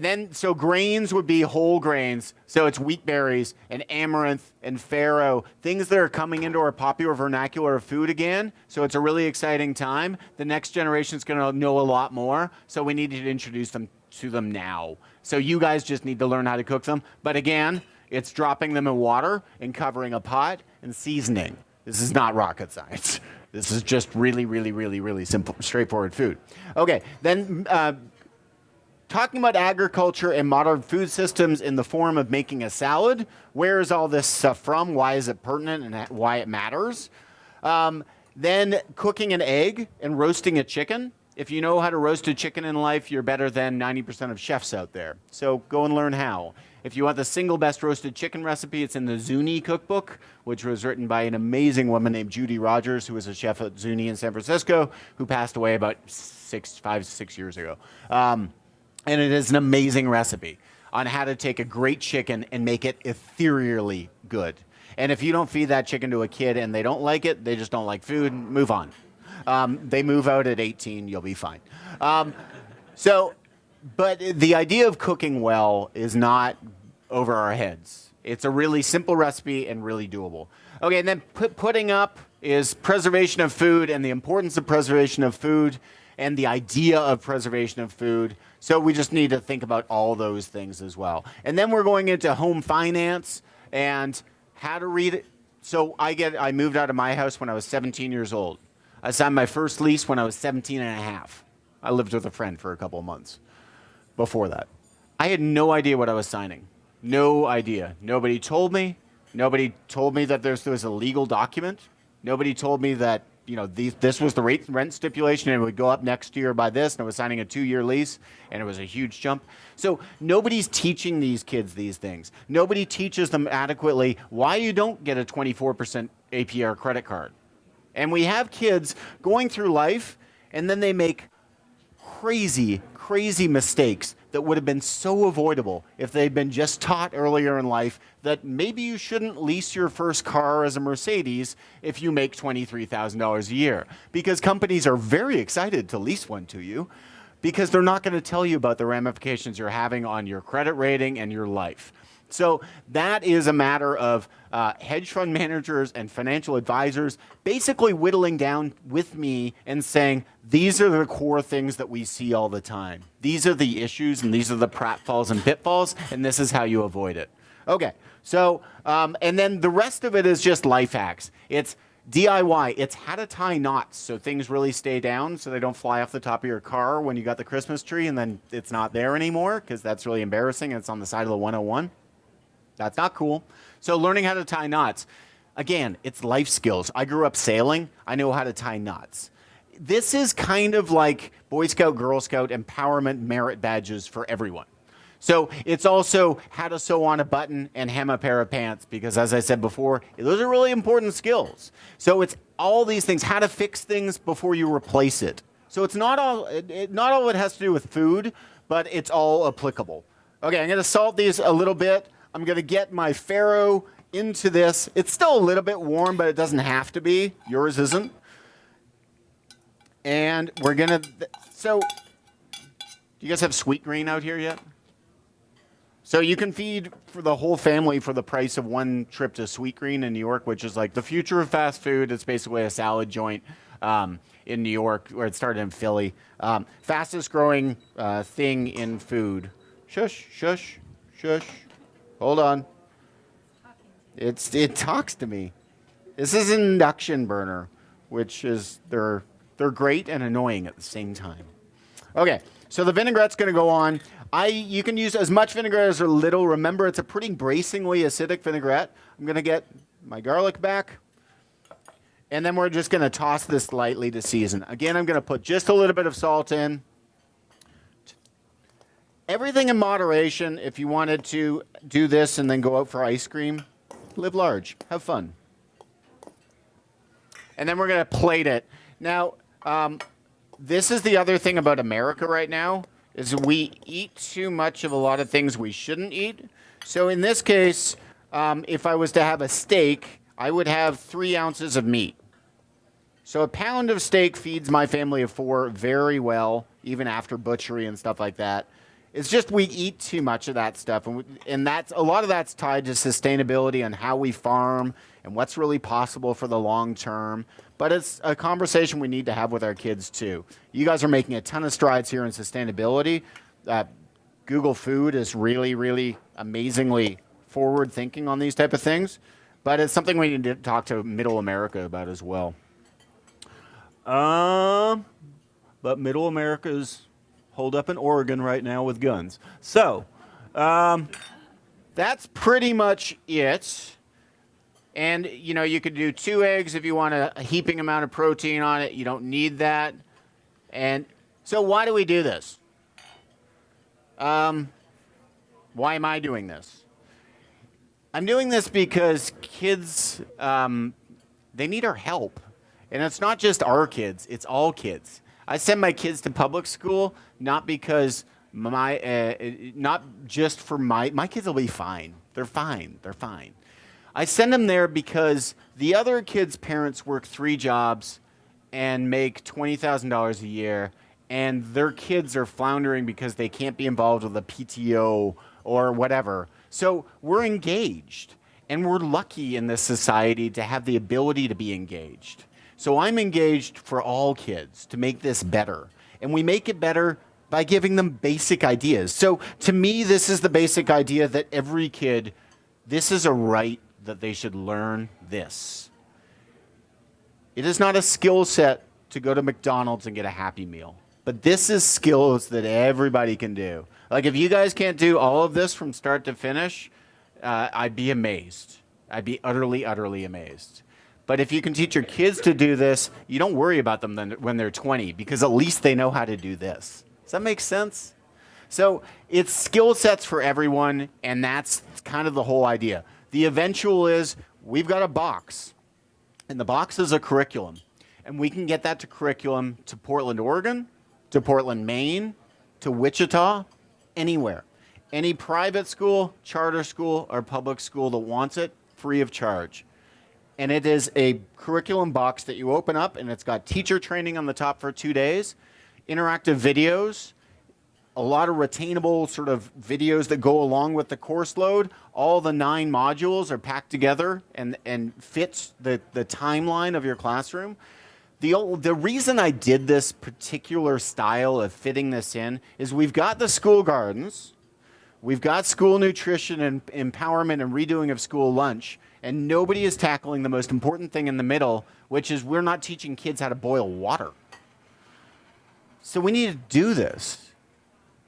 [SPEAKER 2] grains would be whole grains. So it's wheat berries and amaranth and farro, things that are coming into our popular vernacular of food again. So it's a really exciting time. The next generation is going to know a lot more. So we need to introduce them to them now. So you guys just need to learn how to cook them. But again, it's dropping them in water and covering a pot and seasoning. This is not rocket science. This is just really, really, really, really simple, straightforward food. Okay, then talking about agriculture and modern food systems in the form of making a salad. Where is all this stuff from? Why is it pertinent and why it matters? Then cooking an egg and roasting a chicken. If you know how to roast a chicken in life, you're better than 90% of chefs out there. So go and learn how. If you want the single best roasted chicken recipe, it's in the Zuni cookbook, which was written by an amazing woman named Judy Rogers, who was a chef at Zuni in San Francisco, who passed away about 5-6 years ago. And it is an amazing recipe on how to take a great chicken and make it ethereally good. And if you don't feed that chicken to a kid and they don't like it, they just don't like food, move on. They move out at 18, you'll be fine. But the idea of cooking well is not over our heads. It's a really simple recipe and really doable. Okay, and then putting up is preservation of food and the importance of preservation of food and the idea of preservation of food. So we just need to think about all those things as well. And then we're going into home finance and how to read it. So I moved out of my house when I was 17 years old. I signed my first lease when I was 17 and a half. I lived with a friend for a couple of months before that. I had no idea what I was signing. No idea. Nobody told me. Nobody told me that there was a legal document. Nobody told me that this was the rent stipulation and it would go up next year by this, and I was signing a 2-year lease, and it was a huge jump. So nobody's teaching these kids these things. Nobody teaches them adequately why you don't get a 24% APR credit card. And we have kids going through life, and then they make crazy, crazy mistakes that would have been so avoidable if they'd been just taught earlier in life that maybe you shouldn't lease your first car as a Mercedes if you make $23,000 a year. Because companies are very excited to lease one to you because they're not going to tell you about the ramifications you're having on your credit rating and your life. So that is a matter of hedge fund managers and financial advisors basically whittling down with me and saying, these are the core things that we see all the time. These are the issues, and these are the pratfalls and pitfalls, and this is how you avoid it. Okay, so, and then the rest of it is just life hacks. It's DIY. It's how to tie knots so things really stay down so they don't fly off the top of your car when you got the Christmas tree and then it's not there anymore, because that's really embarrassing and it's on the side of the 101. That's not cool. So learning how to tie knots. Again, it's life skills. I grew up sailing. I know how to tie knots. This is kind of like Boy Scout, Girl Scout empowerment merit badges for everyone. So it's also how to sew on a button and hem a pair of pants, because as I said before, those are really important skills. So it's all these things, how to fix things before you replace it. So it's not all it has to do with food, but it's all applicable. Okay, I'm going to salt these a little bit. I'm going to get my farro into this. It's still a little bit warm, but it doesn't have to be. Yours isn't. And we're going to... So, do you guys have sweet green out here yet? So you can feed for the whole family for the price of one trip to Sweetgreen in New York, which is like the future of fast food. It's basically a salad joint in New York, where it started in Philly. Fastest growing thing in food. Shush, shush, shush. Hold on. It talks to me. This is an induction burner, which is they're great and annoying at the same time. Okay, so the vinaigrette's going to go on. You can use as much vinaigrette as a little. Remember, it's a pretty bracingly acidic vinaigrette. I'm going to get my garlic back. And then we're just going to toss this lightly to season. Again, I'm going to put just a little bit of salt in. Everything in moderation. If you wanted to do this and then go out for ice cream, live large. Have fun. And then we're going to plate it. Now, this is the other thing about America right now, is we eat too much of a lot of things we shouldn't eat. So in this case, if I was to have a steak, I would have 3 ounces of meat. So a pound of steak feeds my family of 4 very well, even after butchery and stuff like that. It's just we eat too much of that stuff, and that's a lot of that's tied to sustainability and how we farm and what's really possible for the long term. But it's a conversation we need to have with our kids too. You guys are making a ton of strides here in sustainability. Google Food is really, really amazingly forward thinking on these type of things, but it's something we need to talk to Middle America about as well. But Middle America's holed up in Oregon right now with guns. So that's pretty much it. And, you know, you could do 2 eggs if you want a heaping amount of protein on it. You don't need that. And so why do we do this? Why am I doing this? I'm doing this because kids, they need our help. And it's not just our kids, it's all kids. I send my kids to public school not because not just for my kids will be fine. They're fine. They're fine. I send them there because the other kids' parents work 3 jobs and make $20,000 a year, and their kids are floundering because they can't be involved with a PTO or whatever. So we're engaged, and we're lucky in this society to have the ability to be engaged. So I'm engaged for all kids to make this better, and we make it better by giving them basic ideas. So to me, this is the basic idea that every kid, this is a right that they should learn this. It is not a skill set to go to McDonald's and get a Happy Meal, but this is skills that everybody can do. Like if you guys can't do all of this from start to finish, I'd be amazed. I'd be utterly, utterly amazed. But if you can teach your kids to do this, you don't worry about them then when they're 20, because at least they know how to do this. Does that make sense? So it's skill sets for everyone, and that's kind of the whole idea. The eventual is we've got a box, and the box is a curriculum. And we can get that to curriculum to Portland, Oregon, to Portland, Maine, to Wichita, anywhere. Any private school, charter school, or public school that wants it, free of charge. And it is a curriculum box that you open up, and it's got teacher training on the top for 2 days, interactive videos, a lot of retainable sort of videos that go along with the course load. All the 9 modules are packed together and fits the timeline of your classroom. The reason I did this particular style of fitting this in is we've got the school gardens, we've got school nutrition and empowerment and redoing of school lunch, and nobody is tackling the most important thing in the middle, which is we're not teaching kids how to boil water. So we need to do this,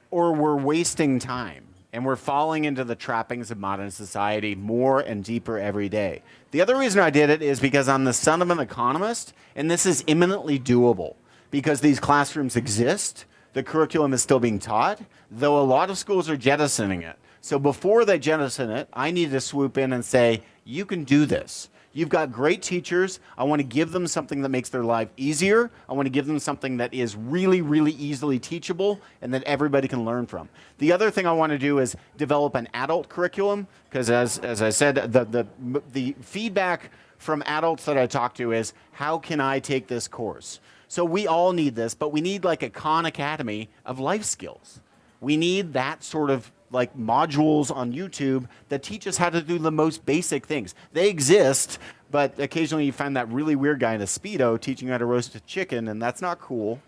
[SPEAKER 2] or we're wasting time, and we're falling into the trappings of modern society more and deeper every day. The other reason I did it is because I'm the son of an economist, and this is imminently doable because these classrooms exist. The curriculum is still being taught, though a lot of schools are jettisoning it. So before they jettison it, I need to swoop in and say, you can do this. You've got great teachers. I want to give them something that makes their life easier. I want to give them something that is really, really easily teachable and that everybody can learn from. The other thing I want to do is develop an adult curriculum because as I said, the feedback from adults that I talk to is, how can I take this course? So we all need this, but we need like a Khan Academy of life skills. We need that sort of like modules on YouTube that teach us how to do the most basic things. They exist, but occasionally you find that really weird guy in a Speedo teaching you how to roast a chicken, and that's not cool.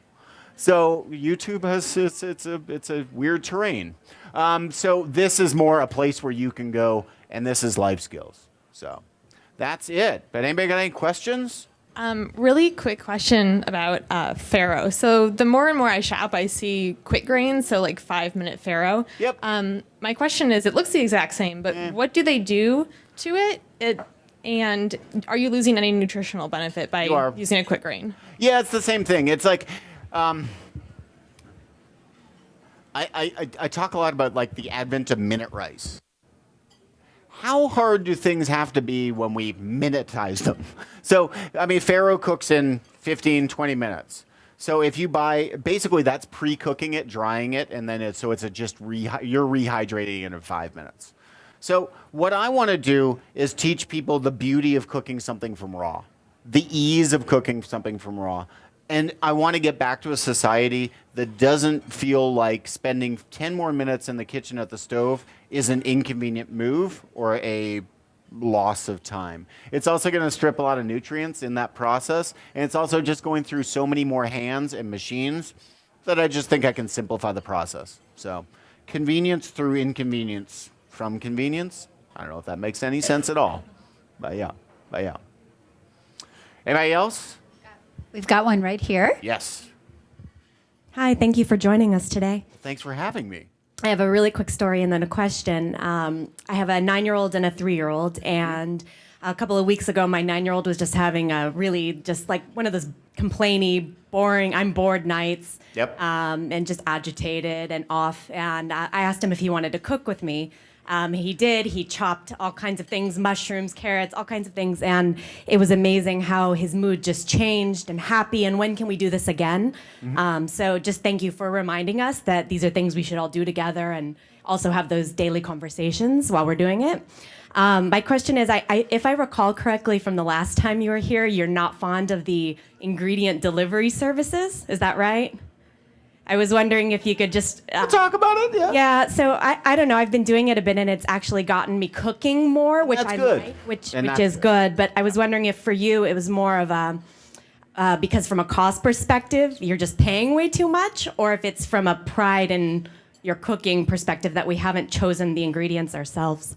[SPEAKER 2] So YouTube has it's a weird terrain. So this is more a place where you can go, and this is life skills. So that's it. But anybody got any questions?
[SPEAKER 3] Really quick question about farro. So the more and more I shop, I see quick grains, so like 5-minute farro.
[SPEAKER 2] Yep.
[SPEAKER 3] My question is, it looks the exact same, but what do they do to it? And are you losing any nutritional benefit by using a quick grain?
[SPEAKER 2] Yeah, it's the same thing. It's like, I talk a lot about like the advent of minute rice. How hard do things have to be when we minutize them? So, I mean, farro cooks in 15, 20 minutes. So if you buy, basically that's pre-cooking it, drying it, and then you're rehydrating it in 5 minutes. So what I want to do is teach people the beauty of cooking something from raw, the ease of cooking something from raw. And I want to get back to a society that doesn't feel like spending 10 more minutes in the kitchen at the stove is an inconvenient move or a loss of time. It's also going to strip a lot of nutrients in that process. And it's also just going through so many more hands and machines that I just think I can simplify the process. So convenience through inconvenience from convenience. I don't know if that makes any sense at all. But yeah. Anybody else?
[SPEAKER 1] We've got one right here.
[SPEAKER 2] Yes.
[SPEAKER 4] Hi, thank you for joining us today.
[SPEAKER 2] Thanks for having me.
[SPEAKER 4] I have a really quick story and then a question. I have a 9-year-old and a 3-year-old, and a couple of weeks ago, my 9-year-old was just having a really just like one of those complainy, boring, I'm bored nights.
[SPEAKER 2] Yep.
[SPEAKER 4] And just agitated and off. And I asked him if he wanted to cook with me. He did. He chopped all kinds of things, mushrooms, carrots, all kinds of things. And it was amazing how his mood just changed and happy. And when can we do this again? So just thank you for reminding us that these are things we should all do together and also have those daily conversations while we're doing it. My question is, if I recall correctly from the last time you were here, you're not fond of the ingredient delivery services. Is that right? I was wondering if you could just...
[SPEAKER 2] We'll talk about it, yeah.
[SPEAKER 4] Yeah, so I don't know. I've been doing it a bit, and it's actually gotten me cooking more, which
[SPEAKER 2] That's
[SPEAKER 4] I
[SPEAKER 2] good.
[SPEAKER 4] like, which
[SPEAKER 2] And
[SPEAKER 4] is good. But I was wondering if for you it was more of a... because from a cost perspective, you're just paying way too much, or if it's from a pride in your cooking perspective that we haven't chosen the ingredients ourselves.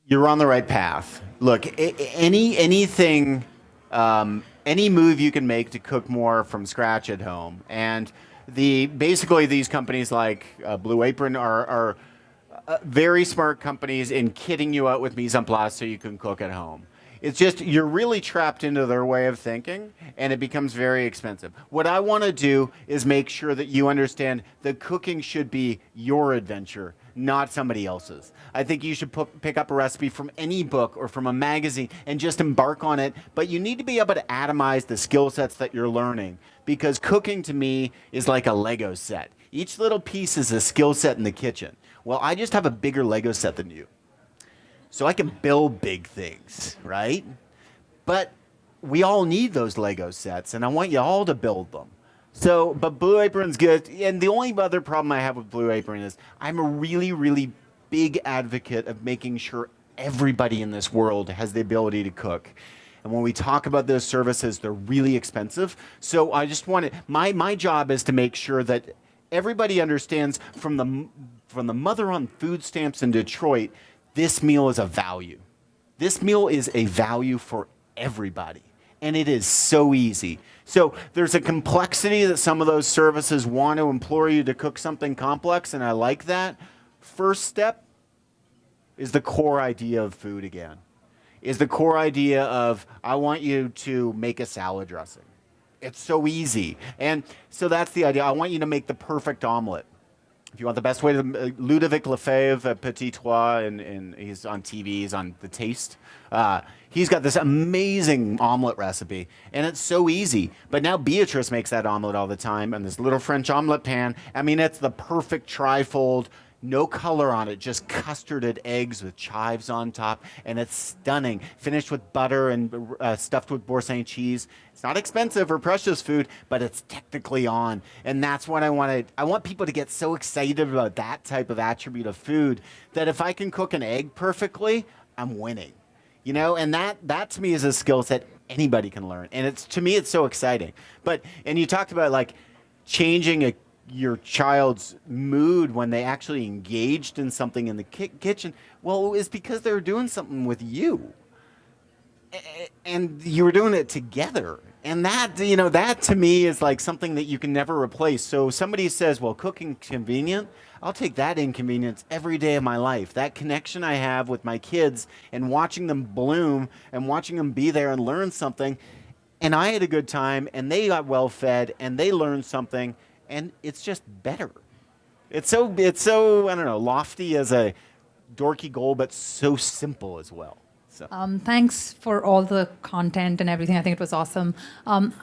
[SPEAKER 2] You're on the right path. Look, anything, any move you can make to cook more from scratch at home, and basically these companies like Blue Apron are very smart companies in kitting you out with mise en place so you can cook at home. It's just you're really trapped into their way of thinking, and it becomes very expensive. What I want to do is make sure that you understand that cooking should be your adventure, not somebody else's. I think you should pick up a recipe from any book or from a magazine and just embark on it, but you need to be able to atomize the skill sets that you're learning, because cooking to me is like a Lego set. Each little piece is a skill set in the kitchen. Well, I just have a bigger Lego set than you. So I can build big things, right? But we all need those Lego sets, and I want you all to build them. So, but Blue Apron's good. And the only other problem I have with Blue Apron is I'm a really, really big advocate of making sure everybody in this world has the ability to cook. And when we talk about those services, they're really expensive. So I just want to, my job is to make sure that everybody understands from the mother on food stamps in Detroit, this meal is a value. This meal is a value for everybody. And it is so easy. So there's a complexity that some of those services want to implore you to cook something complex, and I like that. First step is the core idea of food again. Is the core idea of, I want you to make a salad dressing. It's so easy. And so that's the idea. I want you to make the perfect omelet. If you want the best way to, Ludovic Lefebvre at Petit Trois, and he's on TV, he's on The Taste. He's got this amazing omelet recipe, and it's so easy. But now Beatrice makes that omelet all the time in this little French omelet pan. I mean, it's the perfect trifold. no color on it, just custarded eggs with chives on top, and it's stunning. Finished with butter and stuffed with Boursin cheese. It's not expensive or precious food, but it's technically on. And that's what I wanted. I want people to get so excited about that type of attribute of food that if I can cook an egg perfectly, I'm winning. You know, and that to me is a skill set anybody can learn. And to me, it's so exciting. And you talked about like changing your child's mood when they actually engaged in something in the kitchen. Well, it was because they were doing something with you. And you were doing it together. And that to me is like something that you can never replace. So somebody says, well, cooking convenient. I'll take that inconvenience every day of my life. That connection I have with my kids and watching them bloom and watching them be there and learn something. And I had a good time and they got well fed and they learned something and it's just better. It's so, I don't know, lofty as a dorky goal, but so simple as well. So.
[SPEAKER 5] Thanks for all the content and everything. I think it was awesome.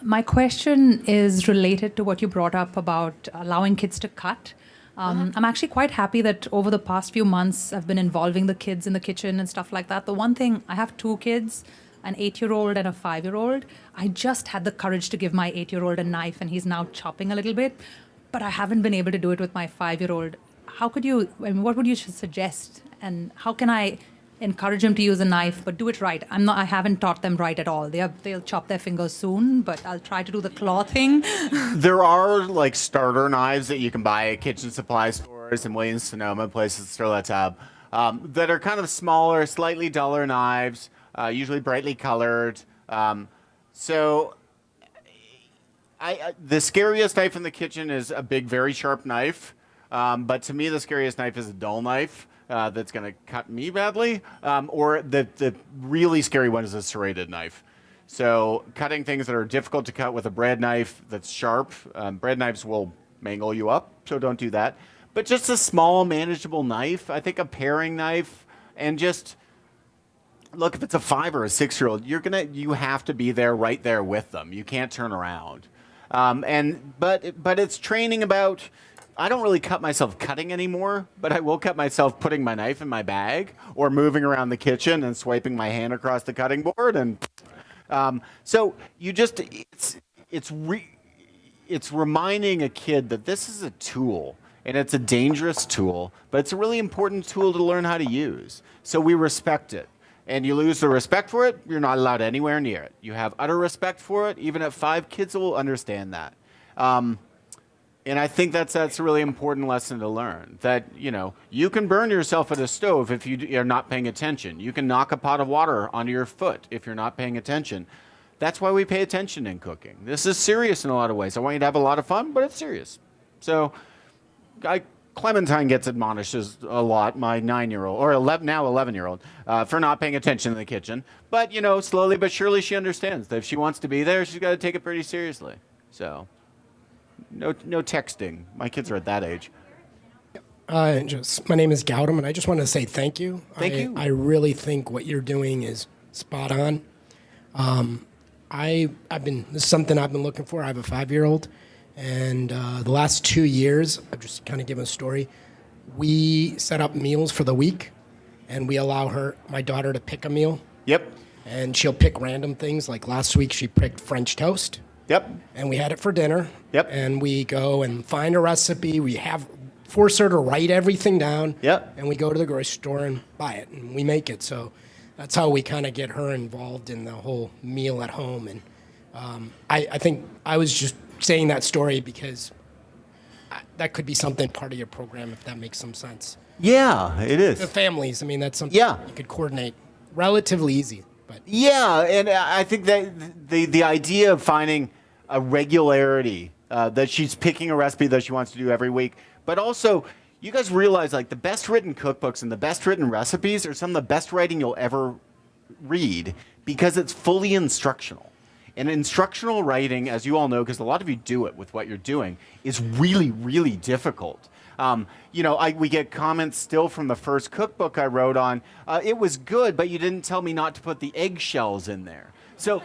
[SPEAKER 5] My question is related to what you brought up about allowing kids to cut. I'm actually quite happy that over the past few months, I've been involving the kids in the kitchen and stuff like that. The one thing, I have 2 kids, an 8-year-old and a 5-year-old. I just had the courage to give my 8-year-old a knife and he's now chopping a little bit, but I haven't been able to do it with my 5-year-old. What would you suggest? And how can I encourage them to use a knife, but do it right? I haven't taught them right at all. They'll chop their fingers soon, but I'll try to do the claw thing.
[SPEAKER 2] There are like starter knives that you can buy at kitchen supply stores in Williams-Sonoma, places that are kind of smaller, slightly duller knives, usually brightly colored. The scariest knife in the kitchen is a big, very sharp knife. But to me, the scariest knife is a dull knife. That's going to cut me badly, or the really scary one is a serrated knife. So cutting things that are difficult to cut with a bread knife that's sharp, bread knives will mangle you up, so don't do that. But just a small, manageable knife, I think a paring knife, and just look, if it's a 5 or a 6-year-old, you have to be there, right there with them. You can't turn around. But it's training about. I don't really cut myself cutting anymore, but I will cut myself putting my knife in my bag or moving around the kitchen and swiping my hand across the cutting board. And so you just, it's reminding a kid that this is a tool and it's a dangerous tool, but it's a really important tool to learn how to use. So we respect it. And you lose the respect for it, you're not allowed anywhere near it. You have utter respect for it. Even at 5, kids will understand that. And I think that's a really important lesson to learn, that, you can burn yourself at a stove if you're not paying attention. You can knock a pot of water onto your foot if you're not paying attention. That's why we pay attention in cooking. This is serious in a lot of ways. I want you to have a lot of fun, but it's serious. So Clementine gets admonished a lot, my 9-year-old, or 11-year-old, for not paying attention in the kitchen. But, slowly but surely she understands that if she wants to be there, she's got to take it pretty seriously. So. No texting. My kids are at that age.
[SPEAKER 6] My name is Gautam, and I just wanted to say thank you.
[SPEAKER 2] Thank you.
[SPEAKER 6] I really think what you're doing is spot on. This is something I've been looking for. I have a 5-year-old, and the last 2 years, I've just kind of given a story. We set up meals for the week, and we allow my daughter to pick a meal.
[SPEAKER 2] Yep.
[SPEAKER 6] And she'll pick random things. Like last week, she picked French toast.
[SPEAKER 2] Yep.
[SPEAKER 6] And we had it for dinner.
[SPEAKER 2] Yep.
[SPEAKER 6] And we go and find a recipe. We force her to write everything down.
[SPEAKER 2] Yep.
[SPEAKER 6] And we go to the grocery store and buy it, and we make it. So that's how we kind of get her involved in the whole meal at home. And I think I was just saying that story because that could be something part of your program, if that makes some sense.
[SPEAKER 2] Yeah, it is.
[SPEAKER 6] The families, that's something
[SPEAKER 2] you
[SPEAKER 6] could coordinate relatively easy. But
[SPEAKER 2] yeah, and I think that the idea of finding a regularity, that she's picking a recipe that she wants to do every week, but also you guys realize like the best written cookbooks and the best written recipes are some of the best writing you'll ever read because it's fully instructional. And instructional writing, as you all know, because a lot of you do it with what you're doing, is really, really difficult. We get comments still from the first cookbook I wrote on, it was good, but you didn't tell me not to put the eggshells in there. So,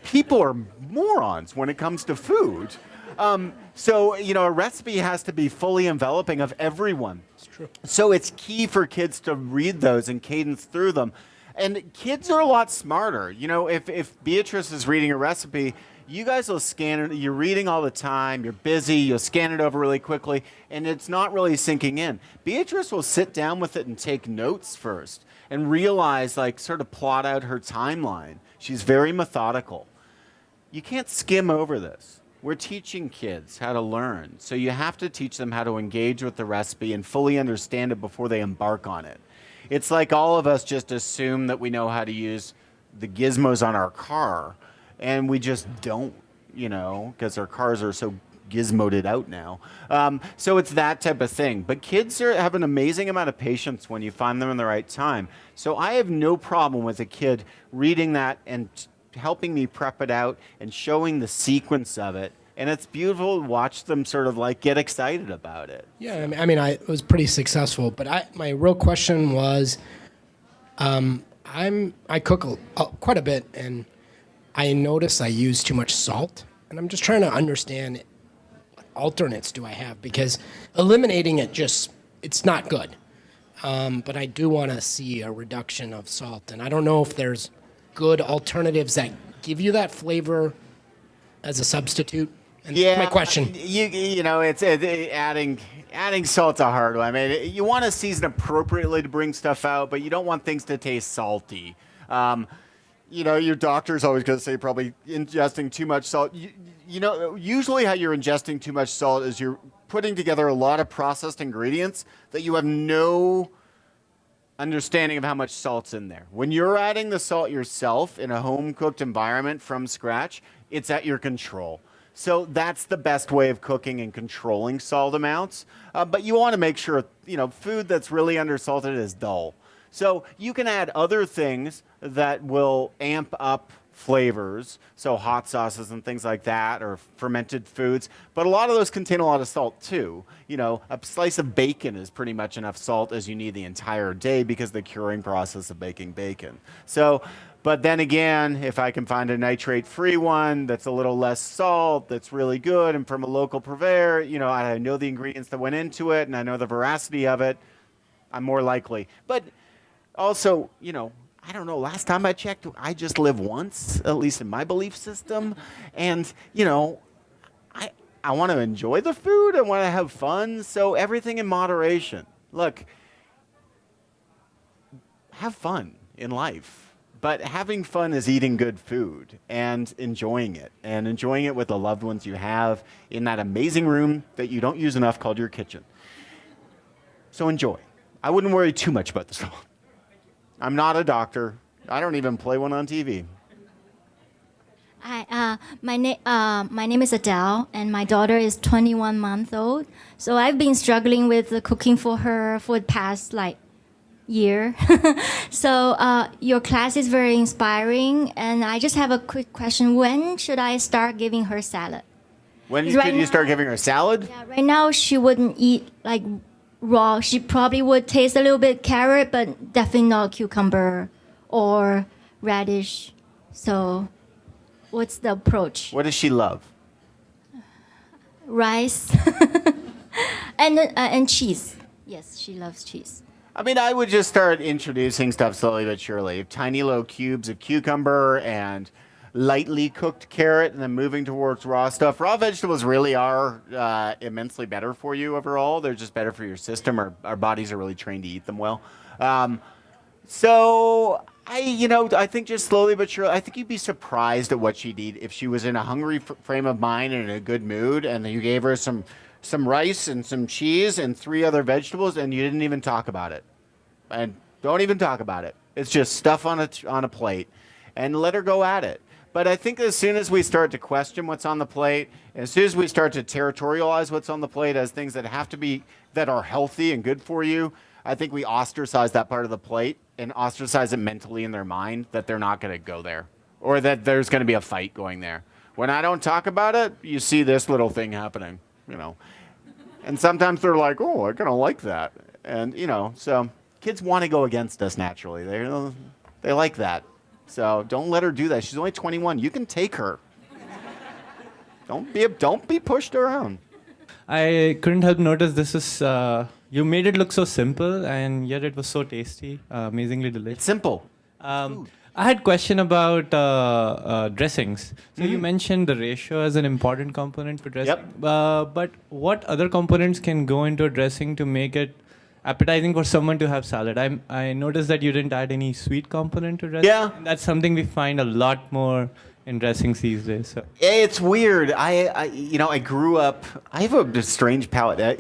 [SPEAKER 2] people are morons when it comes to food. So, a recipe has to be fully enveloping of everyone.
[SPEAKER 6] It's true.
[SPEAKER 2] So it's key for kids to read those and cadence through them. And kids are a lot smarter. If Beatrice is reading a recipe, you guys will scan it. You're reading all the time. You're busy. You'll scan it over really quickly, and it's not really sinking in. Beatrice will sit down with it and take notes first and realize, sort of plot out her timeline. She's very methodical. You can't skim over this. We're teaching kids how to learn. So you have to teach them how to engage with the recipe and fully understand it before they embark on it. It's like all of us just assume that we know how to use the gizmos on our car, and we just don't, because our cars are so gizmoed out now. So it's that type of thing. But kids have an amazing amount of patience when you find them in the right time. So I have no problem with a kid reading that and helping me prep it out and showing the sequence of it. And it's beautiful to watch them sort of get excited about it.
[SPEAKER 6] Yeah, I was pretty successful, but my real question was, I cook quite a bit, and I notice I use too much salt, and I'm just trying to understand what alternates do I have, because eliminating it it's not good. But I do want to see a reduction of salt, and I don't know if there's good alternatives that give you that flavor as a substitute. And my question.
[SPEAKER 2] It's adding salt's a hard one. You want to season appropriately to bring stuff out, but you don't want things to taste salty. Your doctor's always going to say probably ingesting too much salt. Usually how you're ingesting too much salt is you're putting together a lot of processed ingredients that you have no understanding of how much salt's in there. When you're adding the salt yourself in a home-cooked environment from scratch, it's at your control. So that's the best way of cooking and controlling salt amounts. But you want to make sure, food that's really undersalted is dull. So you can add other things that will amp up flavors, so hot sauces and things like that, or fermented foods. But a lot of those contain a lot of salt too. A slice of bacon is pretty much enough salt as you need the entire day because of the curing process of baking bacon. But then again, if I can find a nitrate-free one that's a little less salt, that's really good, and from a local purveyor, I know the ingredients that went into it, and I know the veracity of it, I'm more likely. But also, I don't know, last time I checked, I just live once, at least in my belief system. And, I want to enjoy the food. I want to have fun. So everything in moderation. Look, have fun in life. But having fun is eating good food and enjoying it with the loved ones you have in that amazing room that you don't use enough called your kitchen. So enjoy. I wouldn't worry too much about the salt. I'm not a doctor. I don't even play one on TV.
[SPEAKER 7] Hi, my name is Adele, and my daughter is 21 months old. So I've been struggling with the cooking for her for the past year. So your class is very inspiring, and I just have a quick question. When should I start giving her salad?
[SPEAKER 2] When should you start giving her salad?
[SPEAKER 7] Yeah, right now she wouldn't eat raw. She probably would taste a little bit carrot, but definitely not cucumber or radish. So what's the approach?
[SPEAKER 2] What does she love?
[SPEAKER 7] Rice and cheese. Yes, she loves cheese.
[SPEAKER 2] I would just start introducing stuff slowly but surely. Tiny little cubes of cucumber and lightly cooked carrot, and then moving towards raw stuff. Raw vegetables really are immensely better for you overall. They're just better for your system. Our bodies are really trained to eat them well. So I think just slowly but surely, I think you'd be surprised at what she'd eat if she was in a hungry frame of mind and in a good mood, and you gave her some rice and some cheese and 3 other vegetables, and you didn't even talk about it. And don't even talk about it. It's just stuff on a plate, and let her go at it. But I think as soon as we start to question what's on the plate, as soon as we start to territorialize what's on the plate as things that are healthy and good for you, I think we ostracize that part of the plate and ostracize it mentally in their mind that they're not going to go there, or that there's going to be a fight going there. When I don't talk about it, you see this little thing happening, And sometimes they're like, oh, I kind of like that. And, so kids want to go against us naturally. They like that. So don't let her do that. She's only 21. You can take her. Don't be pushed around.
[SPEAKER 8] I couldn't help notice this is you made it look so simple and yet it was so tasty, amazingly delicious.
[SPEAKER 2] It's simple.
[SPEAKER 8] I had a question about dressings. So you mentioned the ratio as an important component for dressing.
[SPEAKER 2] Yep.
[SPEAKER 8] But what other components can go into a dressing to make it appetizing for someone to have salad? I noticed that you didn't add any sweet component to dressing.
[SPEAKER 2] Yeah.
[SPEAKER 8] That's something we find a lot more in dressings these days. So.
[SPEAKER 2] It's weird. I grew up. I have a strange palate.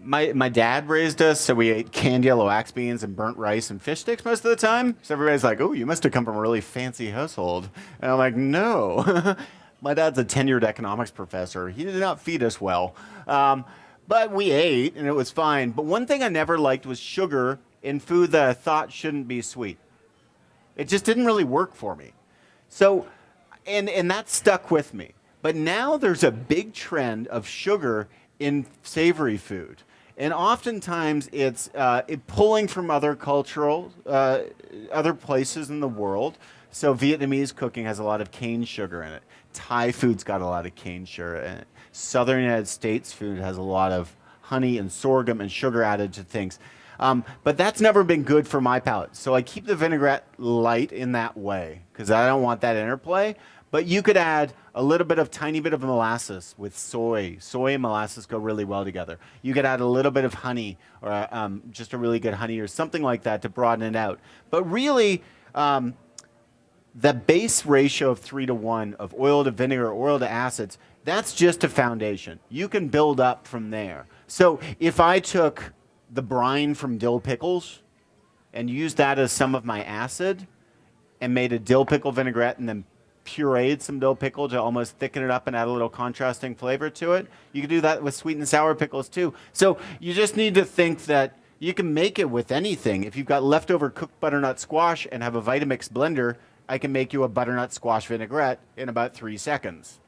[SPEAKER 2] My dad raised us, so we ate canned yellow axe beans and burnt rice and fish sticks most of the time. So everybody's like, "Oh, you must have come from a really fancy household." And I'm like, "No." My dad's a tenured economics professor. He did not feed us well. But we ate, and it was fine. But one thing I never liked was sugar in food that I thought shouldn't be sweet. It just didn't really work for me. So, and that stuck with me. But now there's a big trend of sugar in savory food. And oftentimes it's pulling from other other places in the world. So Vietnamese cooking has a lot of cane sugar in it. Thai food's got a lot of cane sugar in it. Southern United States food has a lot of honey and sorghum and sugar added to things. But that's never been good for my palate. So I keep the vinaigrette light in that way because I don't want that interplay. But you could add a little bit of tiny bit of molasses with soy. Soy and molasses go really well together. You could add a little bit of honey or just a really good honey or something like that to broaden it out. But really, the base ratio of 3-to-1 of oil to vinegar, oil to acids, that's just a foundation. You can build up from there. So if I took the brine from dill pickles and used that as some of my acid and made a dill pickle vinaigrette and then pureed some dill pickle to almost thicken it up and add a little contrasting flavor to it. You can do that with sweet and sour pickles too. So you just need to think that you can make it with anything. If you've got leftover cooked butternut squash and have a Vitamix blender, I can make you a butternut squash vinaigrette in about 3 seconds.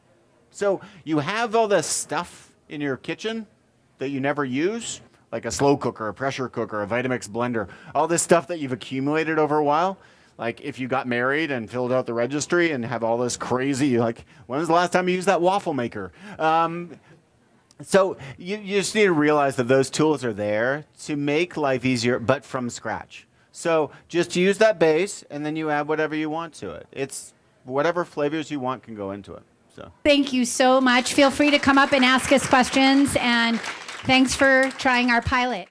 [SPEAKER 2] So you have all this stuff in your kitchen that you never use, like a slow cooker, a pressure cooker, a Vitamix blender, all this stuff that you've accumulated over a while. Like if you got married and filled out the registry and have all this crazy, like when was the last time you used that waffle maker? So you just need to realize that those tools are there to make life easier, but from scratch. So just use that base and then you add whatever you want to it. It's whatever flavors you want can go into it. So
[SPEAKER 1] Thank you so much. Feel free to come up and ask us questions. And thanks for trying our pilot.